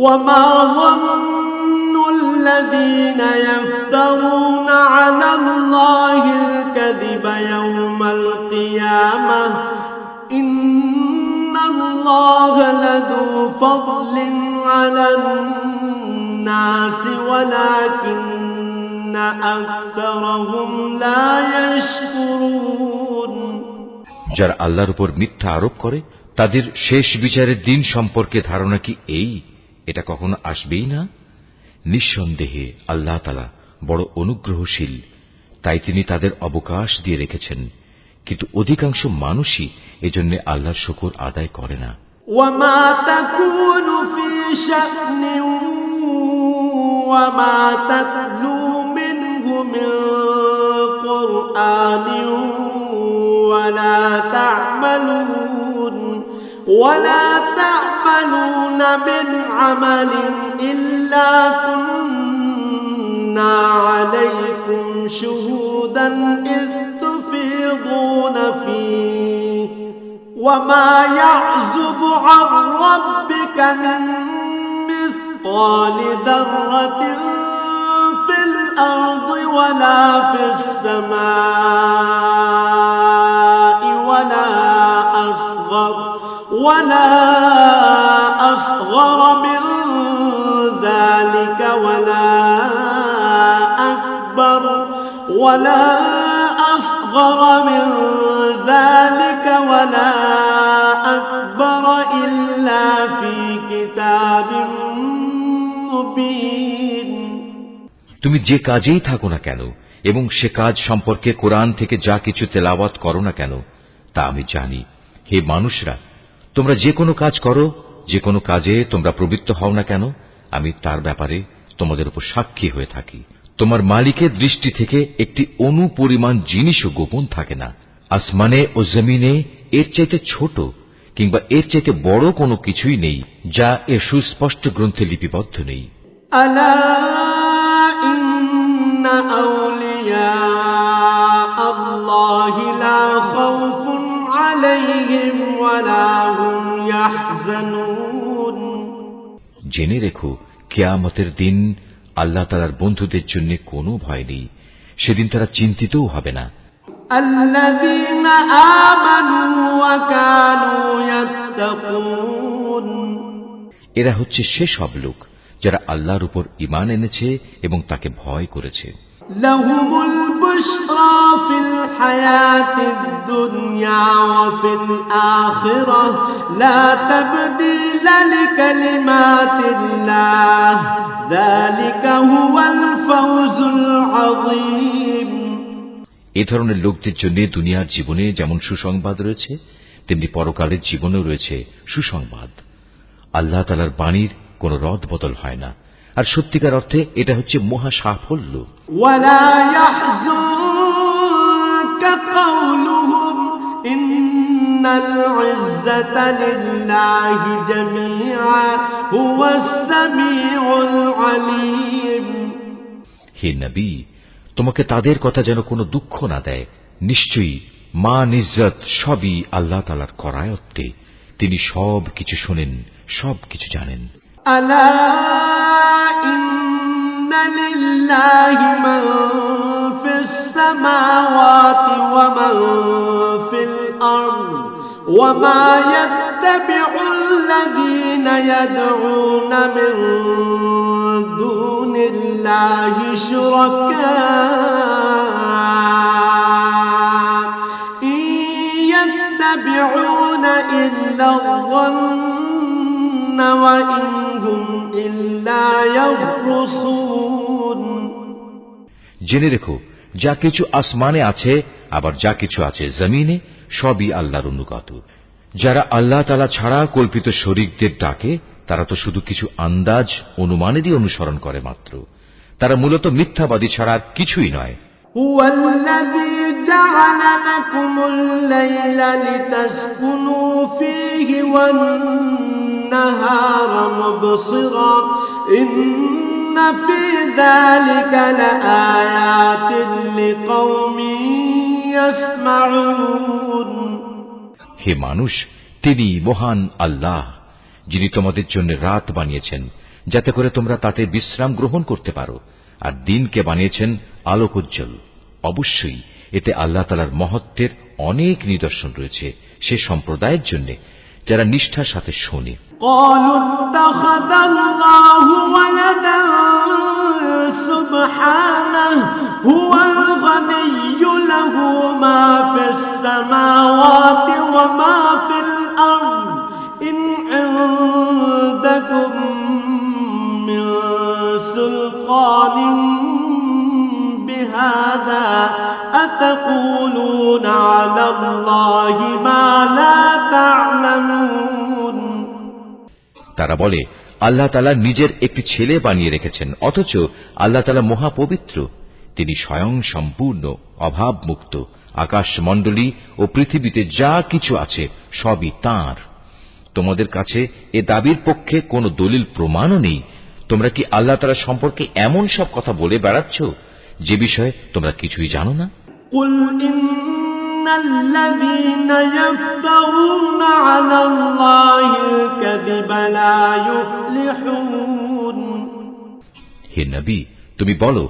وما ظن الذين يفترون على الله الكذب يوم القيامة إن الله لذو فضل على الناس ولكن أكثرهم لا يشكرون যারা আল্লাহর উপর মিথ্যা আরোপ করে তাদের শেষ বিচারের দিন সম্পর্কে ধারণা কি এই, এটা কখনো আসবেই না? নিঃসন্দেহে আল্লাহ তাআলা বড় অনুগ্রহশীল, তাই তিনি তাদের অবকাশ দিয়ে রেখেছেন, কিন্তু অধিকাংশ মানুষই এজন্য আল্লাহর শুকর আদায় করে না। وما تكون في شأن وما تتلو منه من قرآن ولا تعملون من عمل إلا كنا عليكم شهودا إذ تفيضون فيه وما يعزب عن ربك من مثقال ذرة في الأرض ولا في السماء ولا أصغر من ذلك ولا أصغر من ذلك ولا أكبر إلا في كتاب مبين তুমি যে কাজেই থাকো না কেন এবং সে কাজ সম্পর্কে কোরআন থেকে যা কিছু তেলাওয়াত করো না কেন তা আমি জানি। হে মানুষরা, তোমরা যে কোনো কাজ করো, যে কোনো কাজে তোমরা প্রবৃত্ত হও না কেন, আমি তার ব্যাপারে তোমাদের উপর সাক্ষী হয়ে থাকি। তোমার মালিকের দৃষ্টি থেকে একটি অণু পরিমাণ জিনিসও গোপন থাকে না। আসমানে ও জমিনে এর চাইতে ছোট কিংবা এর চাইতে বড় কোনো কিছুই নেই যা এর সুস্পষ্ট গ্রন্থে লিপিবদ্ধ নেই। ألا إن أولياء الله لا خوف عليهم ولا هم يحزنون জেনে রেখো কিয়ামতের দিন আল্লাহ তাআলার বন্ধুদের জন্য কোনো ভয় নেই, সেদিন তারা চিন্তিতও হবে না। الذين آمنوا وكانوا يتقون এরা হচ্ছে সেসব লোক যারা আল্লাহর উপর ঈমান এনেছে এবং তাকে ভয় করেছে। لهم البشرى في الحياة الدنيا وفي الآخرة لا تبديل لكلمات الله ذلك هو الفوز العظيم এ ধরনের লোকদের জন্য দুনিয়ার জীবনে যেমন সুসংবাদ রয়েছে, তেমনি পরকালের জীবনেও রয়েছে সুসংবাদ। আল্লাহ তাআলার বাণীর কোনো রদ বদল হয় না, আর সত্যিকার অর্থে এটা হচ্ছে মহা সাফল্য। ولا يحزنك قولهم إن العزة لله جميعا هو السميع العليم হে নবী, তোমাকে তাদের কথা যেন কোনো দুঃখ না দেয়। নিশ্চয়ই মান ইজ্জত সবই আল্লাহ তাআলার করায়ত্তে, তিনি সব কিছু শোনেন, সব কিছু জানেন। ألا إن لله من في السماوات ومن في الأرض وما يتبع الذين يدعون من دون الله شركاء إن يتبعون إلا الظن وإن هم إلا يخرصون জেনে রেখো যা কিছু আসমানে আছে আবার যা কিছু আছে জমিনে, সবই আল্লাহর অনুগত। যারা আল্লাহ তাআলা ছাড়া কল্পিত শরীকদের ডাকে, তারা তো শুধু কিছু আন্দাজ অনুমানেরই অনুসরণ করে মাত্র। তারা মূলত মিথ্যাবাদী ছাড়া আর কিছুই নয়। هو الذي جعل لكم الليل لتسكنوا فيه والنهار مبصرا إن في ذلك لآيات لقوم يسمعون হে মানুষ, তিনি মহান আল্লাহ, যিনি তোমাদের জন্য রাত বানিয়েছেন যাতে করে তোমরা তাতে বিশ্রাম গ্রহণ করতে পারো, আর দিনকে বানিয়েছেন আলোকোজ্জ্বল। অবশ্যই এতে আল্লাহ তাআলার মহত্বের অনেক নিদর্শন রয়েছে সে সম্প্রদায়ের জন্য যারা নিষ্ঠার সাথে শোনে। قالوا اتخذ الله ولدا سبحانه هو الغني له ما في السماوات وما في الأرض إن عندكم من سلطان بهذا أتقولون على الله ما لا تعلمون তারা বলে, আল্লাহ তাআলা নিজের একটি ছেলে বানিয়ে রেখেছেন, অথচ আল্লাহ তাআলা মহাপবিত্র। তিনি স্বয়ং সম্পূর্ণ, অভাবমুক্ত। আকাশমণ্ডলী ও পৃথিবীতে যা কিছু আছে সবই তাঁর। তোমাদের কাছে এ দাবির পক্ষে কোনো দলিল প্রমাণও নেই। তোমরা কি আল্লাহ তাআলা সম্পর্কে এমন সব কথা বলে বেড়াচ্ছ যে বিষয়ে তোমরা কিছুই জানো না? قل إن الذين يفترون على الله الكذب لا يفلحون হে নবী, তুমি বলো,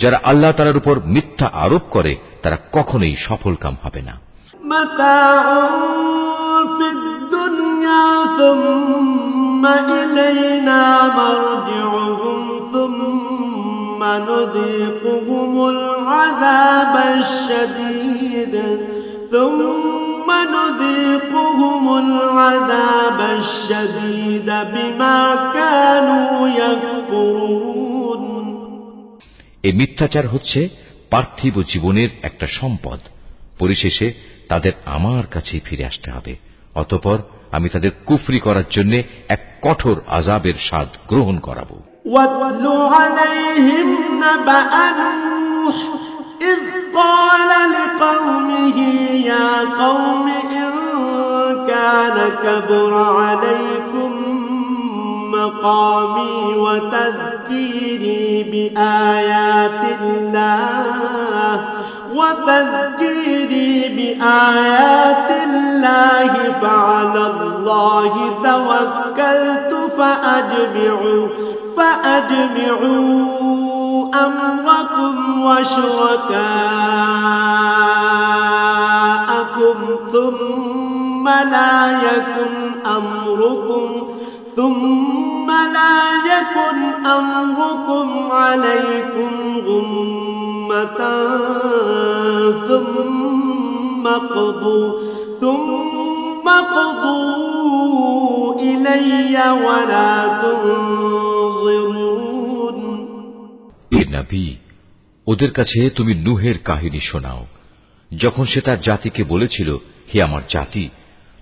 যারা আল্লাহ তাআলার উপর মিথ্যা আরোপ করে তারা কখনোই সফলকাম হবে না। متاع في الدنيا ثم إلينا مرجعهم ثم نذيقهم العذاب الشديد بما كانوا يكفرون এই মিথ্যাচার হচ্ছে পার্থিব জীবনের একটা সম্পদ। পরিশেষে তাদের আমার কাছেই ফিরে আসতে হবে। অতঃপর আমি তাদের কুফরি করার জন্য এক কঠোর আযাবের স্বাদ গ্রহণ করাবো। واتل عليهم نبأ نوح إذ قال لقومه يا قوم إن كان كبر عليكم مقامي وتذكيري بآيات الله فعلى الله توكلت فأجمعوا أمركم وشركاءكم ثم لا يكن أمركم عليكم غمة ثم قضوا إلي ولا تنظرون এ নবী, ওদের কাছে তুমি নূহের কাহিনী শোনাও, যখন সে তার জাতিকে বলেছিল, হে আমার জাতি,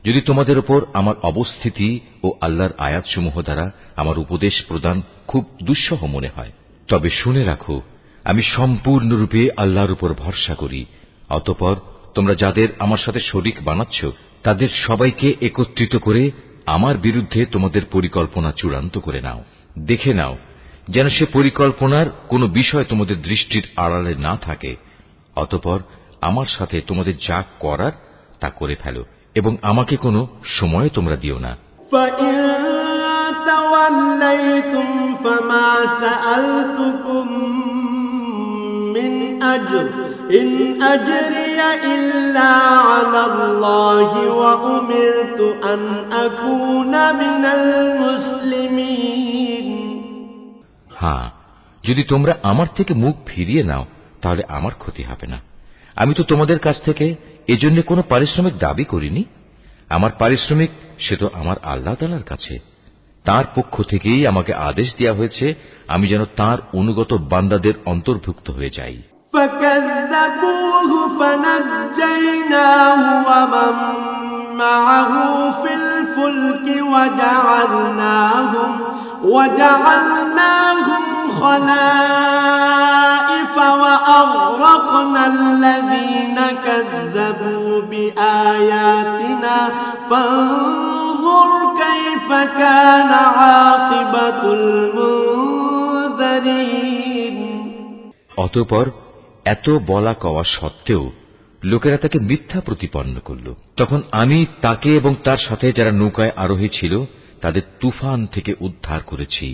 যদি তোমাদের উপর আমার অবস্থিতি ও আল্লাহর আয়াতসমূহ দ্বারা আমার উপদেশ প্রদান খুব দুঃসহ মনে হয়, তবে শুনে রাখো, আমি সম্পূর্ণরূপে আল্লাহর উপর ভরসা করি। অতঃপর তোমরা যাদের আমার সাথে শরীক বানাচ্ছ, তাদের সবাইকে একত্রিত করে আমার বিরুদ্ধে তোমাদের পরিকল্পনা চূড়ান্ত করে নাও। দেখে নাও যেন সে পরিকল্পনার কোনো বিষয় তোমাদের দৃষ্টির আড়ালে না থাকে। অতঃপর আমার সাথে তোমাদের যা করার তা করে ফেলো এবং আমাকে কোনো সময় তোমরা দিও না। فَإِن تَوَلَّيْتُمْ فَمَا سَأَلْتُكُم مِّنْ أَجْرٍ إِنْ أَجْرِيَ إِلَّا عَلَى اللَّهِ وَأُمِرْتُ أَنْ أَكُونَ مِنَ الْمُسْلِمِينَ। হ্যাঁ, যদি তোমরা আমার থেকে মুখ ফিরিয়ে নাও তাহলে আমার ক্ষতি হবে না। আমি তো তোমাদের কাছ থেকে এজন্য কোনো পারিশ্রমিক দাবি করিনি। আমার পারিশ্রমিক সে তো আমার আল্লাহ তাআলার কাছে। তার পক্ষ থেকেই আমাকে আদেশ দেওয়া হয়েছে আমি যেন তার অনুগত বান্দাদের অন্তর্ভুক্ত হয়ে যাই। فَكَذَّبُوهُ فَنَجَّيْنَاهُ وَمَن مَّعَهُ فِي الْفُلْكِ وَجَعَلْنَاهُمْ خَلَائِفَ وَأَغْرَقْنَا الَّذِينَ كَذَّبُوا بِآيَاتِنَا فَانظُرْ كَيْفَ كَانَ عَاقِبَةُ الْمُنذَرِينَ। অতঃপর এত বলা কওয়া সত্ত্বেও লোকেরা তাকে মিথ্যা প্রতিপন্ন করল। তখন আমি তাকে এবং তার সাথে যারা নৌকায় আরোহী ছিল তাদের তুফান থেকে উদ্ধার করেছি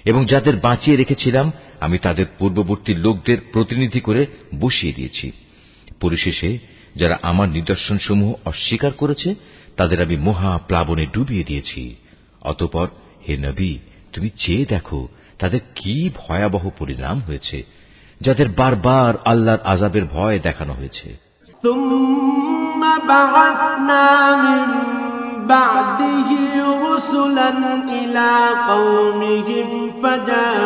এবং যাদের বাঁচিয়ে রেখেছিলাম আমি তাদের পূর্ববর্তী লোকদের প্রতিনিধি করে বসিয়ে দিয়েছি। পরিশেষে যারা আমার নিদর্শনসমূহ অস্বীকার করেছে তাদের আমি মহা প্লাবনে ডুবিয়ে দিয়েছি। অতঃপর হে নবী, তুমি চেয়ে দেখো তাদের কি ভয়াবহ পরিণাম হয়েছে, যাদের বারবার আল্লাহর আযাবের ভয় দেখানো হয়েছে। ثُمَّ بَعَثْنَا مِن بَعْدِهِ رُسُلًا إِلَى قَوْمِهِمْ فَجَاءُوهُم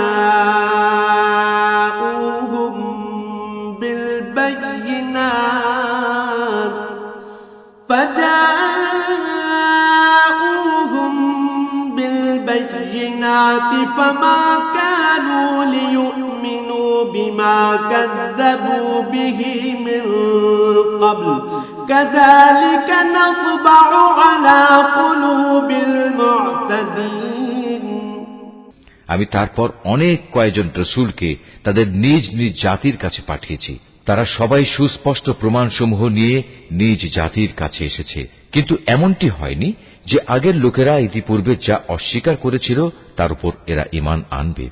بِالْبَيِّنَاتِ فَمَا كَانُوا لِيُؤْمِنُوا بِمَا كَذَّبُوا بِهِ مِن قَبْلُ كَذَلِكَ نَطْبَعُ عَلَى قُلُوبِ الْمُعْتَدِينَ। আমি তারপর অনেক কয়েকজন রাসূলকে তাদের নিজ নিজ জাতির কাছে পাঠিয়েছি। তারা সবাই সুস্পষ্ট প্রমাণসমূহ নিয়ে নিজ জাতির কাছে এসেছে, কিন্তু এমনটি হয়নি যে আগের লোকেরা ইতিপূর্বে যা অস্বীকার করেছিল তার উপর এরা ঈমান আনবে।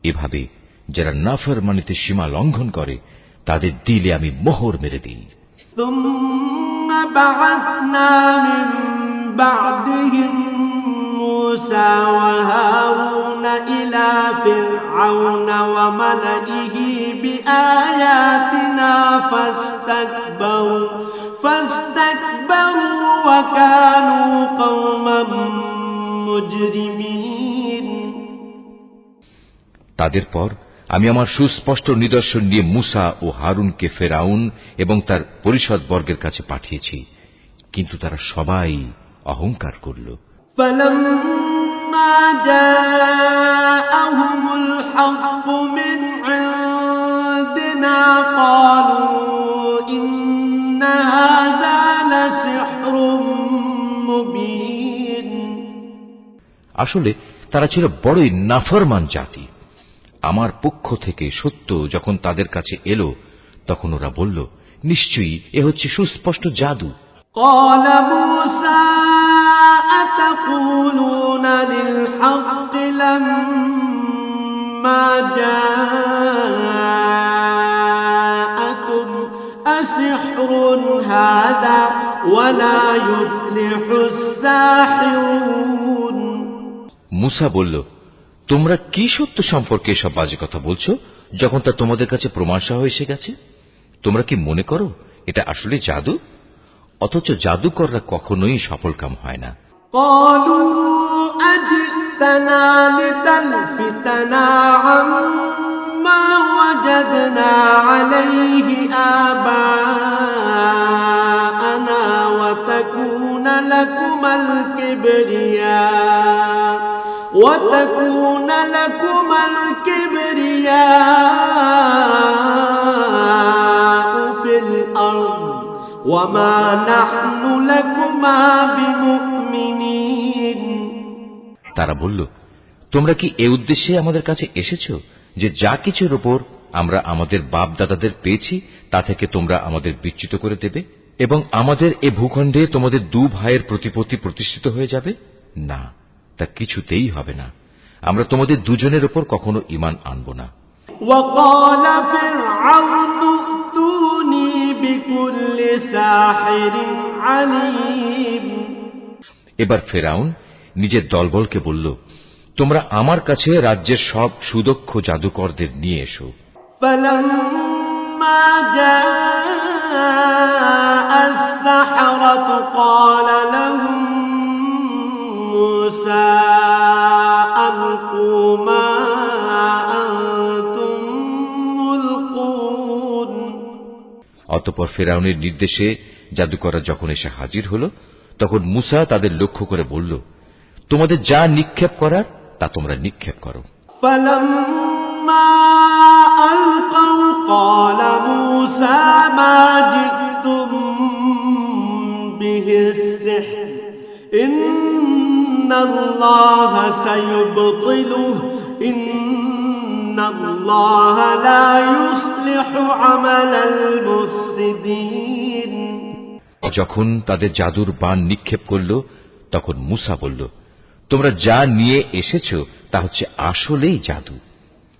এভাবে যারা নাফরমানিতে সীমা লঙ্ঘন করে তাদের দিলে আমি মোহর মেরে দিই। ثُمَّ بَعَثْنَا مِن بَعْدِهِم مُوسَىٰ وَهَارُونَ إِلَىٰ فِرْعَوْنَ وَمَلَئِهِ بِآيَاتِنَا فَاسْتَكْبَرُوا وَكَانُوا قَوْمًا مُجْرِمِينَ। তাদের পর আমি আমার সুস্পষ্ট নিদর্শন নিয়ে মুসা ও হারুনকে ফেরাউন এবং তার পরিষদবর্গের কাছে পাঠিয়েছি, কিন্তু তারা সবাই অহংকার করল। فَلَمَّا جَاءَهُمُ الْحَقُّ مِنْ عِندِنَا قَالُوا إِنَّ هَذَا لَسِحْرٌ مُبِينٌ। আসলে তারা ছিল বড়ই নাফরমান জাতি। আমার পক্ষ থেকে সত্য যখন তাদের কাছে এলো তখন ওরা বলল, নিশ্চয়ই এ হচ্ছে সুস্পষ্ট জাদু। قال موسى أتقولون للحق لما جاءكم أسحر هذا ولا يفلح الساحرون। মুসা বলল, তোমরা কি সত্য সম্পর্কে এসব বাজে কথা বলছো যখন তা তোমাদের কাছে প্রমাণসহ এসে গেছে? তোমরা কি মনে করো এটা আসলে জাদু? অথচ জাদুকররা কখনোই সফলকাম হয় না। قالوا أجئتنا لتلفتنا عما وجدنا عليه آباءنا وتكون لكما الكبرياء في الأرض وما نحن لكما بمؤمنين। তারা বলল, তোমরা কি এ উদ্দেশ্যে আমাদের কাছে এসেছো যে যা কিছুর উপর আমরা আমাদের বাপ দাদাদের পেয়েছি তা থেকে তোমরা আমাদের বিচ্যুত করে দেবে এবং আমাদের এ ভূখণ্ডে তোমাদের দু ভাইয়ের প্রতিপত্তি প্রতিষ্ঠিত হয়ে যাবে? না, তা কিছুতেই হবে না। আমরা তোমাদের দুজনের উপর কখনো ঈমান আনব না। وقال فرعون ائتوني بكل ساحر عليم। এবার ফেরাউন নিজের দলবলকে বলল, তোমরা আমার কাছে রাজ্যের সব সুদক্ষ জাদুকরদের নিয়ে এসো। فلما جاء السحرة قال لهم موسى ألقوا ما أنتم ملقون। অতঃপর ফেরাউনের নির্দেশে জাদুকররা যখন এসে হাজির হল তখন মুসা তাদের লক্ষ্য করে বলল, তোমাদের যা নিক্ষেপ করার তা তোমরা নিক্ষেপ করো। فلما ألقوا قال موسى ما جئتم به السحر إن الله سيبطله إن الله لا يصلح عمل المفسدين। যখন তাদের জাদুর বাণ নিক্ষেপ করল তখন মুসা বলল, তোমরা যা নিয়ে এসেছো তা হচ্ছে আসলেই জাদু।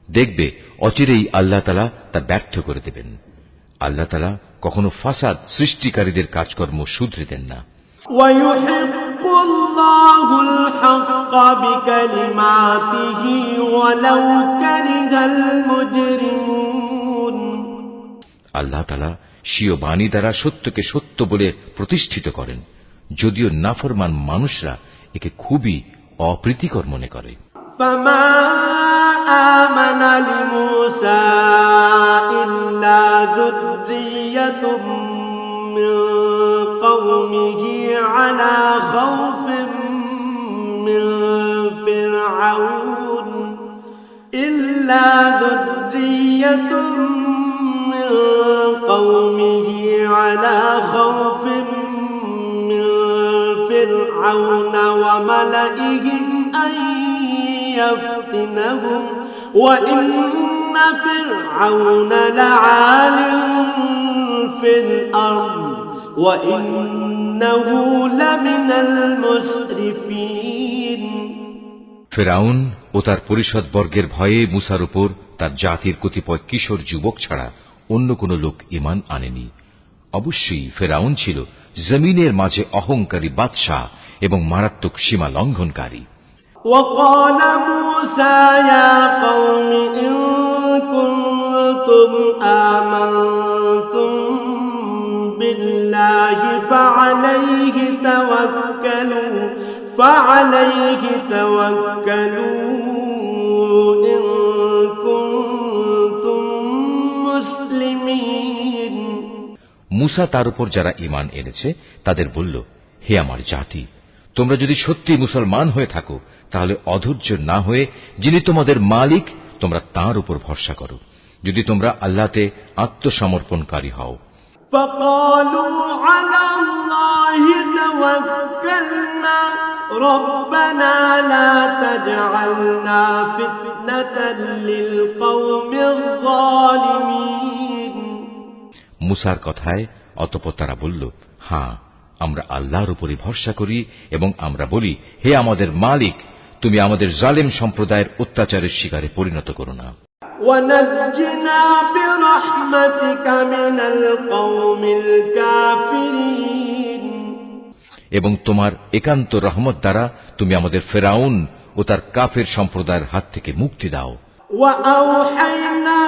দেখবে অচিরেই আল্লাহ তাআলা তা ব্যর্থ করে দেবেন। আল্লাহ তাআলা কখনো ফাসাদ সৃষ্টিকারীদের কাজকর্ম শুধরে দেন না। ويحق الله الحق بكلماته ولو كره المجرمون। আল্লাহ তাআলা স্বীয় বাণী দ্বারা সত্যকে সত্য বলে প্রতিষ্ঠিত করেন, যদিও নাফরমান মানুষরা একে খুবই অপ্রীতিকর মনে করে। فما آمن لموسى إلا ذرية من قومه على خوف من فرعون إلا ذرية من قومه على خوف من فرعون وملئهم أن يفتنهم وإن فرعون لعال في الأرض وإنه لمن المسرفين। ফেরাউন ও তার পরিষদবর্গের ভয়ে মুসার উপর তার জাতির কতিপয় কিশোর যুবক ছাড়া অন্য কোন লোক ঈমান আনেনি। অবশ্যই ফেরাউন ছিল জমিনের মাঝে অহংকারী বাদশাহ এবং মারাত্মক সীমা লঙ্ঘনকারী। وقال موسى يا قوم إن كنتم آمنتم بالله فعليه توكلوا إن كنتم مسلمين। মুসা তার উপর যারা ঈমান এনেছে তাদের বলল, হে আমার জাতি, তোমরা যদি সত্যি মুসলমান হয়ে থাকো তাহলে অধৈর্য না হয়ে যিনি তোমাদের মালিক তোমরা তাঁর উপর ভরসা করো, যদি তোমরা আল্লাহতে আত্মসমর্পণকারী হও। فقالوا على الله توكلنا ربنا لا تجعلنا فتنة للقوم الظالمين মুসার কথায় অতঃপর তারা বলল, হ্যাঁ, আমরা আল্লাহর উপরই ভরসা করি এবং আমরা বলি, হে আমাদের মালিক, তুমি আমাদের জালেম সম্প্রদায়ের অত্যাচারের শিকারে পরিণত করো না। ونجنا برحمتك من القوم الكافرين এবং তোমার একান্ত রহমত দ্বারা তুমি আমাদের ফেরাউন ও তার কাফের সম্প্রদায়ের হাত থেকে মুক্তি দাও। وأوحينا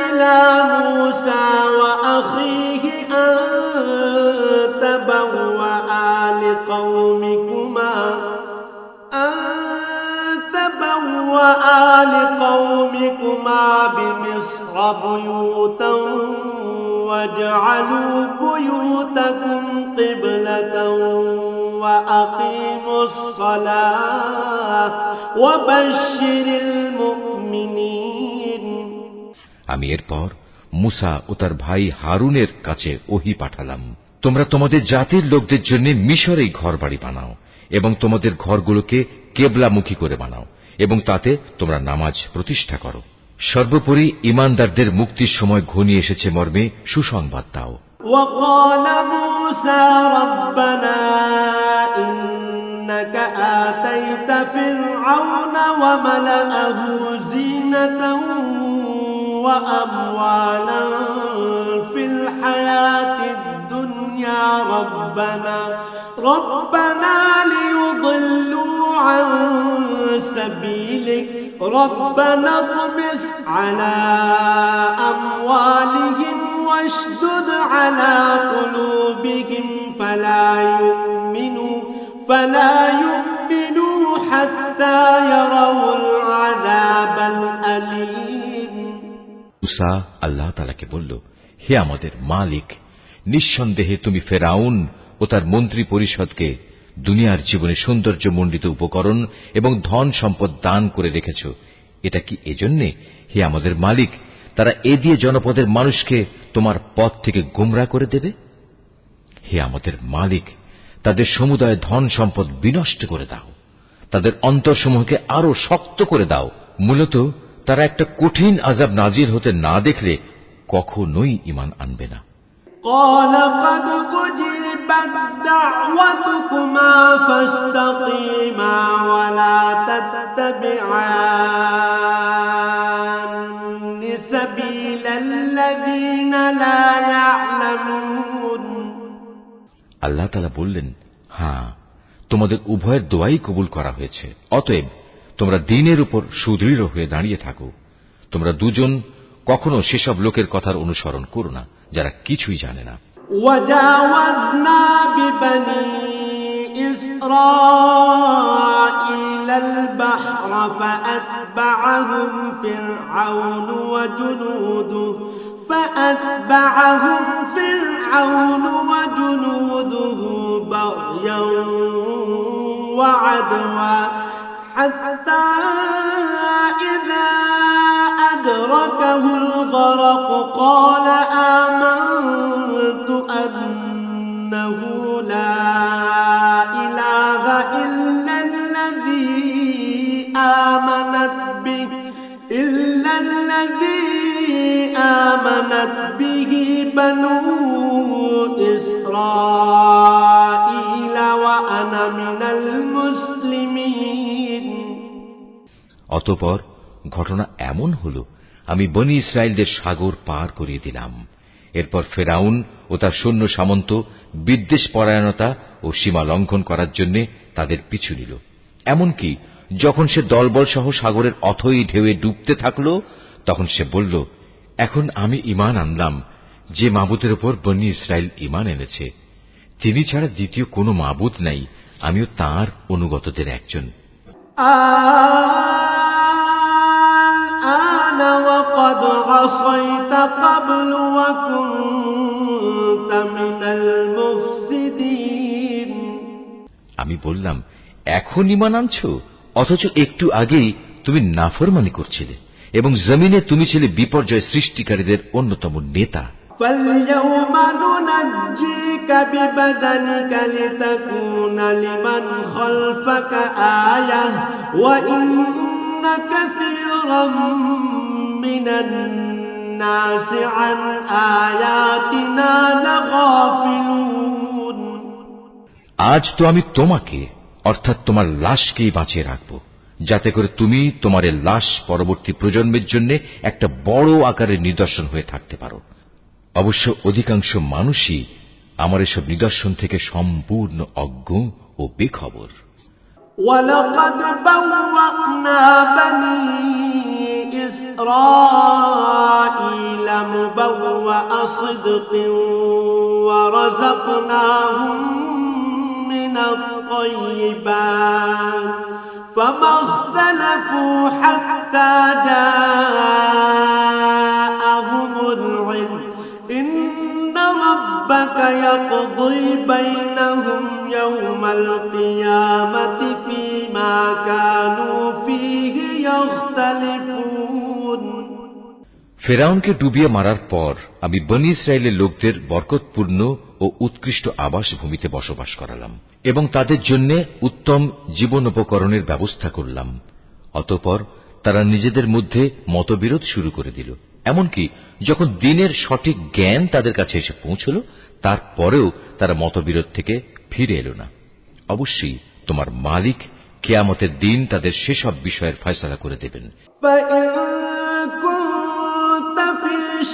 إلى موسى وأخيه أن تبوأ لقومكما بمصر بيوتا واجعلوا بيوتكم قبلة وأقيموا الصلاة وبشر المؤمنين আমি এরপর মুসা ও তার ভাই হারুনের কাছে ওহী পাঠালাম, তোমরা তোমাদের জাতির লোকদের জন্য মিশরেই ঘরবাড়ি বানাও এবং তোমাদের ঘরগুলোকে কেবলামুখী করে বানাও এবং তাতে তোমরা নামাজ প্রতিষ্ঠা করো। সর্বোপরি ঈমানদারদের মুক্তির সময় ঘনিয়ে এসেছে মর্মে সুসংবাদ দাও। وقال موسى ربنا إنك آتيت فرعون وملأه زينة وأموالا في الحياة الدنيا ربنا ليضلوا عن سبيلك ربنا اطمس على أموالهم واشدد على قلوبهم فلا يؤمنوا حتى يروا العذاب الأليم মুসা আল্লাহ তাআলাকে বলল, হে আমাদের মালিক, নিঃসন্দেহে তুমি ফেরাউন ও তার মন্ত্রী পরিষদকে দুনিয়ার জীবনে সৌন্দর্যমণ্ডিত উপকরণ এবং ধন সম্পদ দান করে রেখেছ। এটা কি এজন্যে, হে আমাদের মালিক, তারা এ দিয়ে জনপদের মানুষকে তোমার পথ থেকে গোমরা করে দেবে? হে আমাদের মালিক, তাদের সমুদায় ধন সম্পদ বিনষ্ট করে দাও, তাদের অন্তরসমূহকে আরো শক্ত করে দাও। মূলত তারা একটা কঠিন আযাব নাজিল হতে না দেখলে কখনোই ঈমান আনবে না। قال قد أجيبت دعوتكما فاستقيما ولا تتبعان سبيل الذين لا يعلمون আল্লাহ তাআলা বললেন, হ্যাঁ, তোমাদের উভয়ের দোয়াই কবুল করা হয়েছে, অতএব তোমরা দ্বীনের উপর সুদৃঢ় হয়ে দাঁড়িয়ে থাকো। তোমরা দুজন কখনো সেসব লোকের কথার অনুসরণ করো না যারা কিছুই জানে না। وجاوزنا ببني إسرائيل البحر فأتبعهم فرعون وجنوده بغيا وعدوا حتى إذا أدركه الغرق قال آمنت أنه لا إله إلا الذي آمنت به بنو إسرائيل وأنا من المسلمين অতঃপর ঘটনা এমন হল, আমি বনী ইসরায়েলদের সাগর পার করিয়ে দিলাম। এরপর ফেরাউন ও তার সৈন্য সামন্ত বিদ্বেষ পরায়ণতা ও সীমা লঙ্ঘন করার জন্য তাদের পিছু নিল। এমনকি যখন সে দলবল সহ সাগরের অথই ঢেউয়ে ডুবতে থাকল, তখন সে বলল, এখন আমি ঈমান আনলাম যে মাবুদের উপর বনী ইসরায়েল ঈমান এনেছে, তিনি ছাড়া দ্বিতীয় কোনো মাবুদ নাই, আমিও তাঁর অনুগতদের একজন। وقد عصيت قبل وكنت من المفسدين আমি বললাম, এখন ঈমান আনছো, অথচ একটু আগেই তুমি নাফরমানি করছিলে এবং জমিনে তুমি ছিলে বিপর্যয় সৃষ্টিকারীদের অন্যতম নেতা। فاليوم ننجيك ببدنك لتكون لمن خلفك آية وإن كثيرا من الناس عن آياتنا لغافلون আজ তো আমি তোমাকে অর্থাৎ তোমার লাশকেই বাঁচিয়ে রাখব, যাতে করে তুমি তোমার এই লাশ পরবর্তী প্রজন্মের জন্য একটা বড় আকারের নিদর্শন হয়ে থাকতে পারো। অবশ্য অধিকাংশ মানুষই আমার এসব নিদর্শন থেকে সম্পূর্ণ অজ্ঞ ও বেখবর। وَلَقَدْ بَوَّأْنَا بَنِي إِسْرَائِيلَ مُبَوَّأَ صِدْقٍ وَرَزَقْنَاهُم مِّنَ الطَّيِّبَاتِ فَمَا اخْتَلَفُوا حَتَّى جَاءَهُمُ الْعِلْمُ إِنَّ رَبَّكَ يَقْضِي بَيْنَهُمْ يَوْمَ الْقِيَامَةِ فِيمَا كَانُوا فِيهِ يَخْتَلِفُونَ ফেরাউনকে ডুবিয়ে মারার পর আমি বনী ইসরায়েলের লোকদের বরকতপূর্ণ ও উৎকৃষ্ট আবাস ভূমিতে বসবাস করালাম এবং তাদের জন্য উত্তম জীবনোপকরণের ব্যবস্থা করলাম। অতঃপর তারা নিজেদের মধ্যে মতবিরোধ শুরু করে দিল। এমনকি যখন দিনের সঠিক জ্ঞান তাদের কাছে এসে পৌঁছল, তারপরেও তারা মতবিরোধ থেকে ফিরে এলো না। অবশ্যই তোমার মালিক কিয়ামতের দিন তাদের সেসব বিষয়ের ফয়সালা করে দেবেন।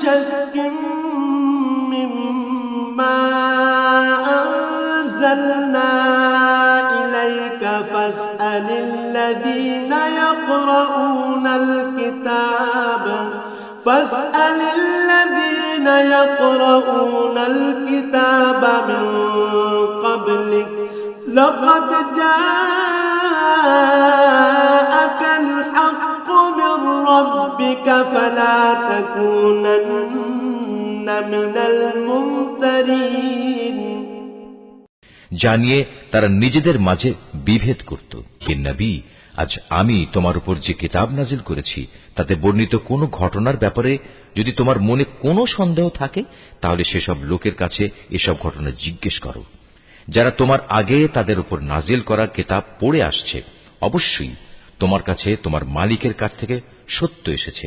شك مما أنزلنا إليك فاسأل الذين يقرؤون الكتاب من قبلك لقد جاءك الحق من ربك فلا تكونن من الممترين জানিয়ে তারা নিজেদের মাঝে বিভেদ করত। হে নবী, আজ আমি তোমার উপর যে কিতাব নাজিল করেছি তাতে বর্ণিত কোনো ঘটনার ব্যাপারে যদি তোমার মনে কোনো সন্দেহ থাকে, তাহলে সেসব লোকের কাছে এসব ঘটনা জিজ্ঞেস করো যারা তোমার আগে তাদের উপর নাজিল করা কিতাব পড়ে আসছে। অবশ্যই তোমার কাছে তোমার মালিকের কাছ থেকে সত্য এসেছে,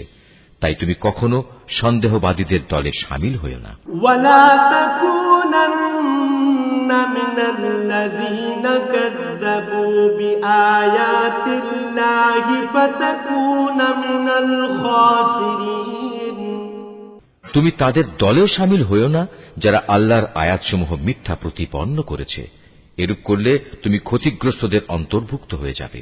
তাই তুমি কখনো সন্দেহবাদীদের দলে শামিল হয়ো না। ওয়ালা তাকুনান্না মিনাল্লাযীনা কাযযাবু বিআয়াতিল্লাহি ফাতাকুনা মিনাল খাসিরিন। তুমি তাদের দলেও শামিল হয়ো না যারা আল্লাহর আয়াতসমূহ মিথ্যা প্রতিপন্ন করেছে। এরূপ করলে তুমি ক্ষতিগ্রস্তদের অন্তর্ভুক্ত হয়ে যাবে।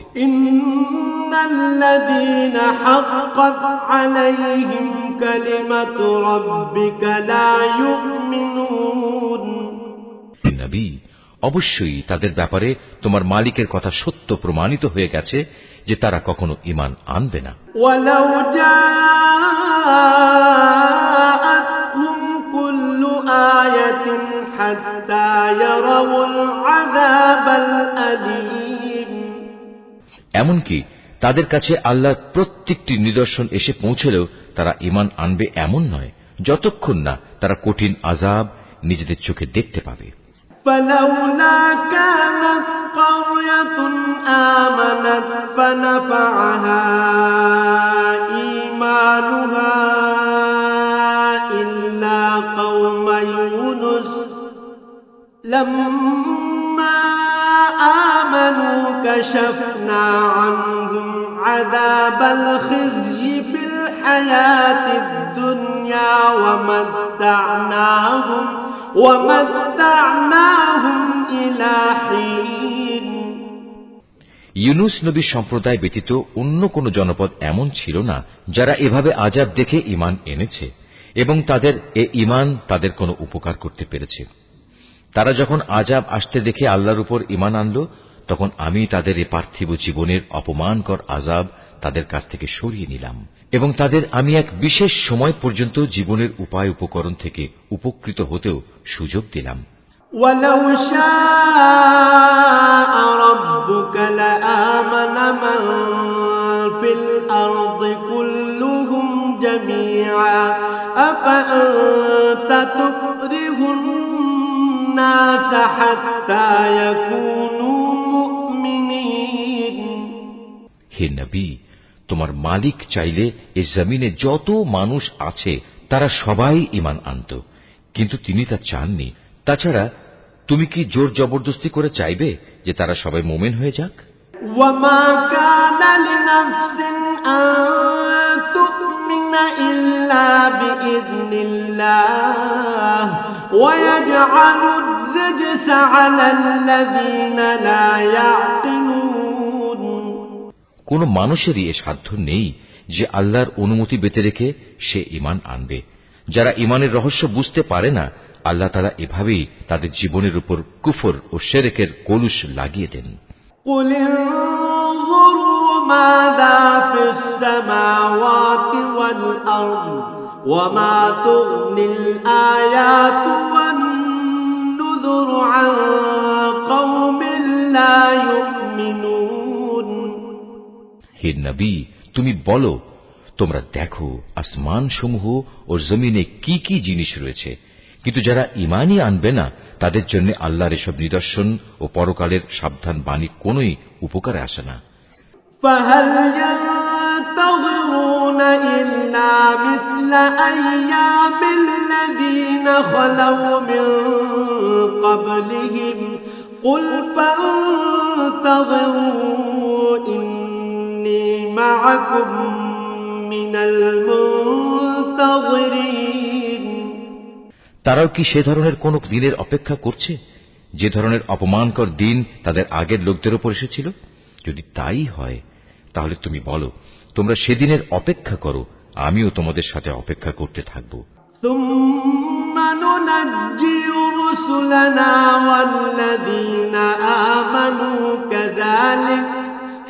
ইন্নাল্লাযীনা হাক্কাত আলাইহিম কালিমাতু রাব্বিকা লা ইউমিনুন। নবী, অবশ্যই তাদের ব্যাপারে তোমার মালিকের কথা সত্য প্রমাণিত হয়ে গেছে যে তারা কখনো ঈমান আনবে না। ওয়ালাউ জাআতহুম কুল্লু আয়াতিন হাত্তা ইয়ারাউল আযাবাল আলীম। এমনকি তাদের কাছে আল্লাহর প্রত্যেকটি নিদর্শন এসে পৌঁছলেও তারা ঈমান আনবে এমন নয়, যতক্ষণ না তারা কঠিন আযাব নিজেদের চোখে দেখতে পাবে। فلولا كانت قرية آمنت فنفعها إيمانها إلا قوم يونس لما آمنوا كشفنا عنهم عذاب الخزي في الحياة الدنيا ومتعناهم إلى حين। ইউনুস নবীর সম্প্রদায় ব্যতীত অন্য কোন জনপদ এমন ছিল না যারা এভাবে আযাব দেখে ঈমান এনেছে এবং তাদের এ ঈমান তাদের কোনো উপকার করতে পেরেছে। তারা যখন আযাব আসতে দেখে আল্লাহর উপর ঈমান আনল, তখন আমি তাদের এ পার্থিব জীবনের অপমানকর আযাব তাদের কাছ থেকে সরিয়ে নিলাম এবং তাদের আমি এক বিশেষ সময় পর্যন্ত জীবনের উপায় উপকরণ থেকে উপকৃত হতেও সুযোগ দিলাম। ওয়ালাউ শাআ রাব্বুকা লাআমানা মান ফিল আরদি কুল্লুহুম জামিআ أفأنت تكره الناس حتى يكونوا مؤمنين হে নবী, তোমার মালিক চাইলে এই জমিনে যত মানুষ আছে তারা সবাই ঈমান আনত, কিন্তু তিনি তা চাননি। তাছাড়া তুমি কি জোর জবরদস্তি করে চাইবে যে তারা সবাই মুমিন হয়ে যাক? وما كان لنفس أن تؤمن إلا بإذن الله ويجعل الرجس على الذين لا يعقلون কোন মানুষেরই এ সাধ্য নেই যে আল্লাহর অনুমতি বেঁধে রেখে সে ঈমান আনবে। যারা ঈমানের রহস্য বুঝতে পারে না, আল্লাহ তাআলা এভাবেই তাদের জীবনের উপর কুফর ও শিরকের কলুষ লাগিয়ে দেন। قل انظروا ماذا في السماوات والأرض وما تغني الآيات والنذر عن قوم لا يؤمنون হে নবী, তুমি বলো, তোমরা দেখো আসমান সমূহ ও জমিনে কি কি জিনিস রয়েছে, কিন্তু যারা ঈমানই আনবে না তাদের জন্য আল্লাহর এসব নিদর্শন ও পরকালের সাবধান বাণী কোনোই উপকারে আসে না। فهل ينتظرون إلا مثل أيام الذين خلوا من قبلهم قل فانتظروا إني معكم من المنتظرين তারাও কি সে ধরনের কোন দিনের অপেক্ষা করছে যে ধরনের অপমানকর দিন তাদের আগের লোকদের উপর এসেছিল? যদি তাই হয় তাহলে তুমি বলো, তোমরা সেদিনের অপেক্ষা করো, আমিও তোমাদের সাথে অপেক্ষা করতে থাকব। ثم ننجي رسلنا والذين آمنوا كذلك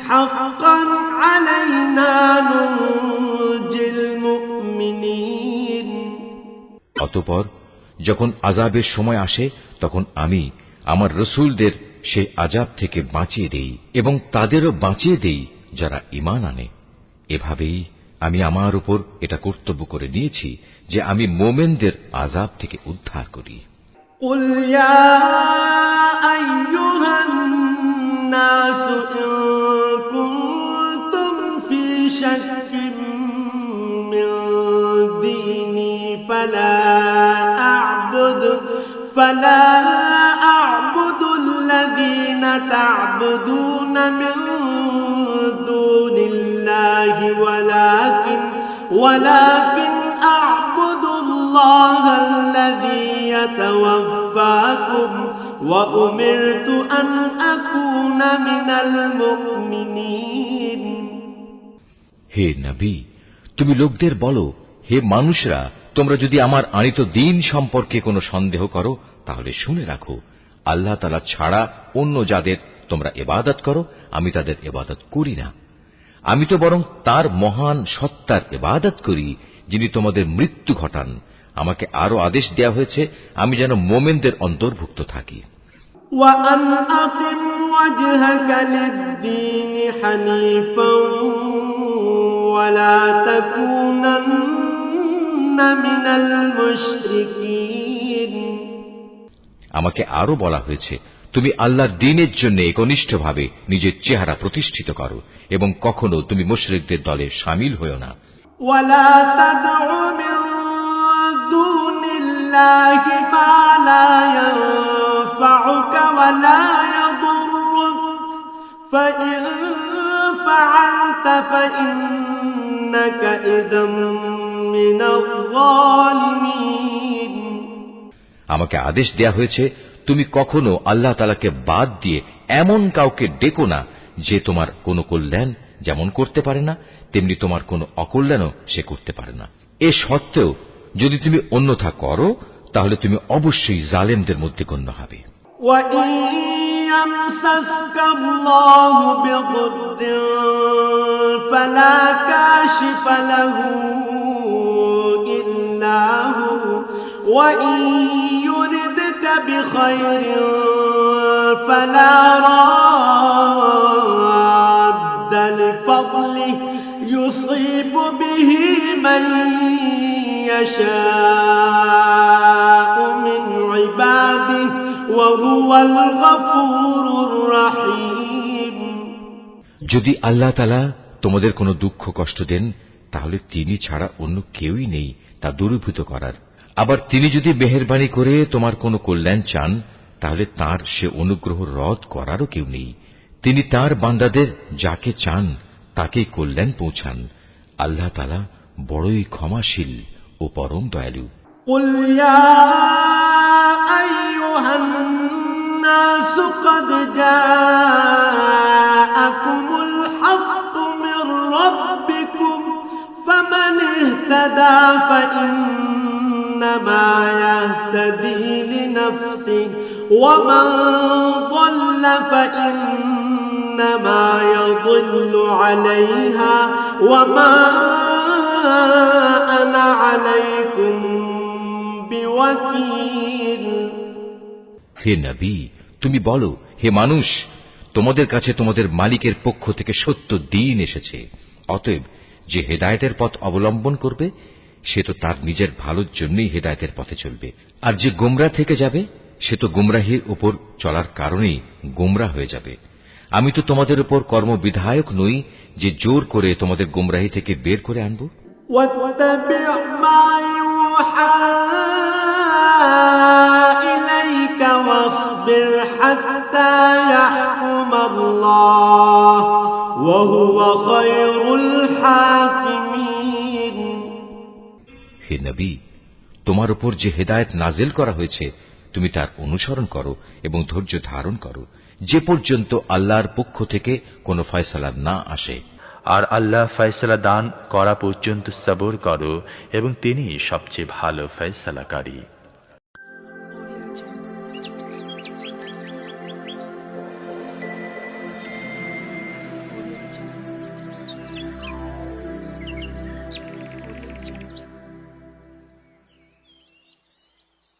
حقا علينا ننجي المؤمنين অতঃপর যখন আযাবের সময় আসে তখন আমি আমার রাসূলদের সেই আযাব থেকে বাঁচিয়ে দেই এবং তাদেরও বাঁচিয়ে দেই যারা ঈমান আনে। এভাবেই আমি আমার উপর এটা কর্তব্য করে নিয়েছি যে আমি মুমিনদের আযাব থেকে উদ্ধার করি। قل يا أيها الناس إن كنتم في شك من ديني فلا أعبد الذين تعبدون من دون الله ولكن أعبد الله الذي يتوفاكم وأمرت أن أكون من المؤمنين হে নবী, তুমি লোকদের বলো, হে মানুষরা, তোমরা যদি আমার আনিত দ্বীন সম্পর্কে কোনো সন্দেহ করো তাহলে শুনে রাখো, আল্লাহ তাআলা ছাড়া অন্য যাদের তোমরা ইবাদত করো আমি তাদের ইবাদত করি না। আমি তো বরং তার মহান সত্তার ইবাদত করি যিনি তোমাদের মৃত্যু ঘটান। আমাকে আরো আদেশ দেয়া হয়েছে আমি যেন মুমিনদের অন্তর্ভুক্ত থাকি। وأن أقم وجهك للدين حنيفا ولا تكونن من المشركين আমাকে আরো বলা হয়েছে তুমি আল্লাহর দ্বীনের জন্য একনিষ্ঠভাবে নিজের চেহারা প্রতিষ্ঠিত করো এবং কখনো তুমি মুশরিকদের দলে শামিল হয়ো না। ولا تدع من دون الله ما لا ينفعك ولا يضرك فإن فعلت فإنك إذا من الظالمين আমাকে আদেশ দেয়া হয়েছে তুমি কখনো আল্লাহ তাআলাকে বাদ দিয়ে এমন কাউকে ডেকো না যে তোমার কোনো কল্যাণ যেমন করতে পারে না তেমনি তোমার কোনো অকল্যাণও সে করতে পারে না। এ সত্ত্বেও যদি তুমি অন্যথা করো তাহলে তুমি অবশ্যই জালেমদের মধ্যে গণ্য হবে। وَإِن يَمْسَسْكَ اللَّهُ بِضُرٍّ فَلَا كَاشِفَ لَهُ إِلَّا هُوَ وَإِن يُرِدْكَ بِخَيْرٍ فَلَا رَادَّ لِفَضْلِهِ يُصِيبُ بِهِ مَن يَشَاءُ هو الغفور الرحيم যদি আল্লাহ তাআলা তোমাদের কোনো দুঃখ কষ্ট দেন তাহলে তিনি ছাড়া অন্য কেউই নেই তা দূরীভূত করার। আবার তিনি যদি মেহেরবানি করে তোমার কোনো কল্যাণ চান তাহলে তার সে অনুগ্রহ রদ করারও কেউ নেই। তিনি তার বান্দাদের যাকে চান তাকেই কল্যাণ পৌঁছান। আল্লাহ তাআলা বড়ই ক্ষমাশীল ও পরম দয়ালু। قل يا أيها الناس قد جاءكم الحق من ربكم فمن اهتدى فإنما يهتدي لنفسه ومن ضل فإنما يضل عليها وما أنا عليكم بوكيل হে নবী, তুমি বলো, হে মানুষ, তোমাদের কাছে তোমাদের মালিকের পক্ষ থেকে সত্য দ্বীন এসেছে। অতএব যে হেদায়েতের পথ অবলম্বন করবে সে তো তার নিজের ভালোর জন্যই হেদায়েতের পথে চলবে, আর যে গোমরা থেকে যাবে সে তো গুমরাহির উপর চলার কারণেই গোমরা হয়ে যাবে। আমি তো তোমাদের উপর কর্মবিধায়ক নই যে জোর করে তোমাদের গুমরাহি থেকে বের করে আনব। واتبع ما يوحى إليك واصبر حتى يحكم الله وهو خير الحاكمين হে নবী, তোমার উপর যে হেদায়েত নাজিল করা হয়েছে তুমি তার অনুসরণ করো এবং ধৈর্য ধারণ করো যে পর্যন্ত আল্লাহর পক্ষ থেকে কোনো ফয়সালা না আসে। আর আল্লাহ ফয়সালা দান করা পর্যন্ত সবর করো এবং তিনি সবচেয়ে ভালো ফয়সালাকারী।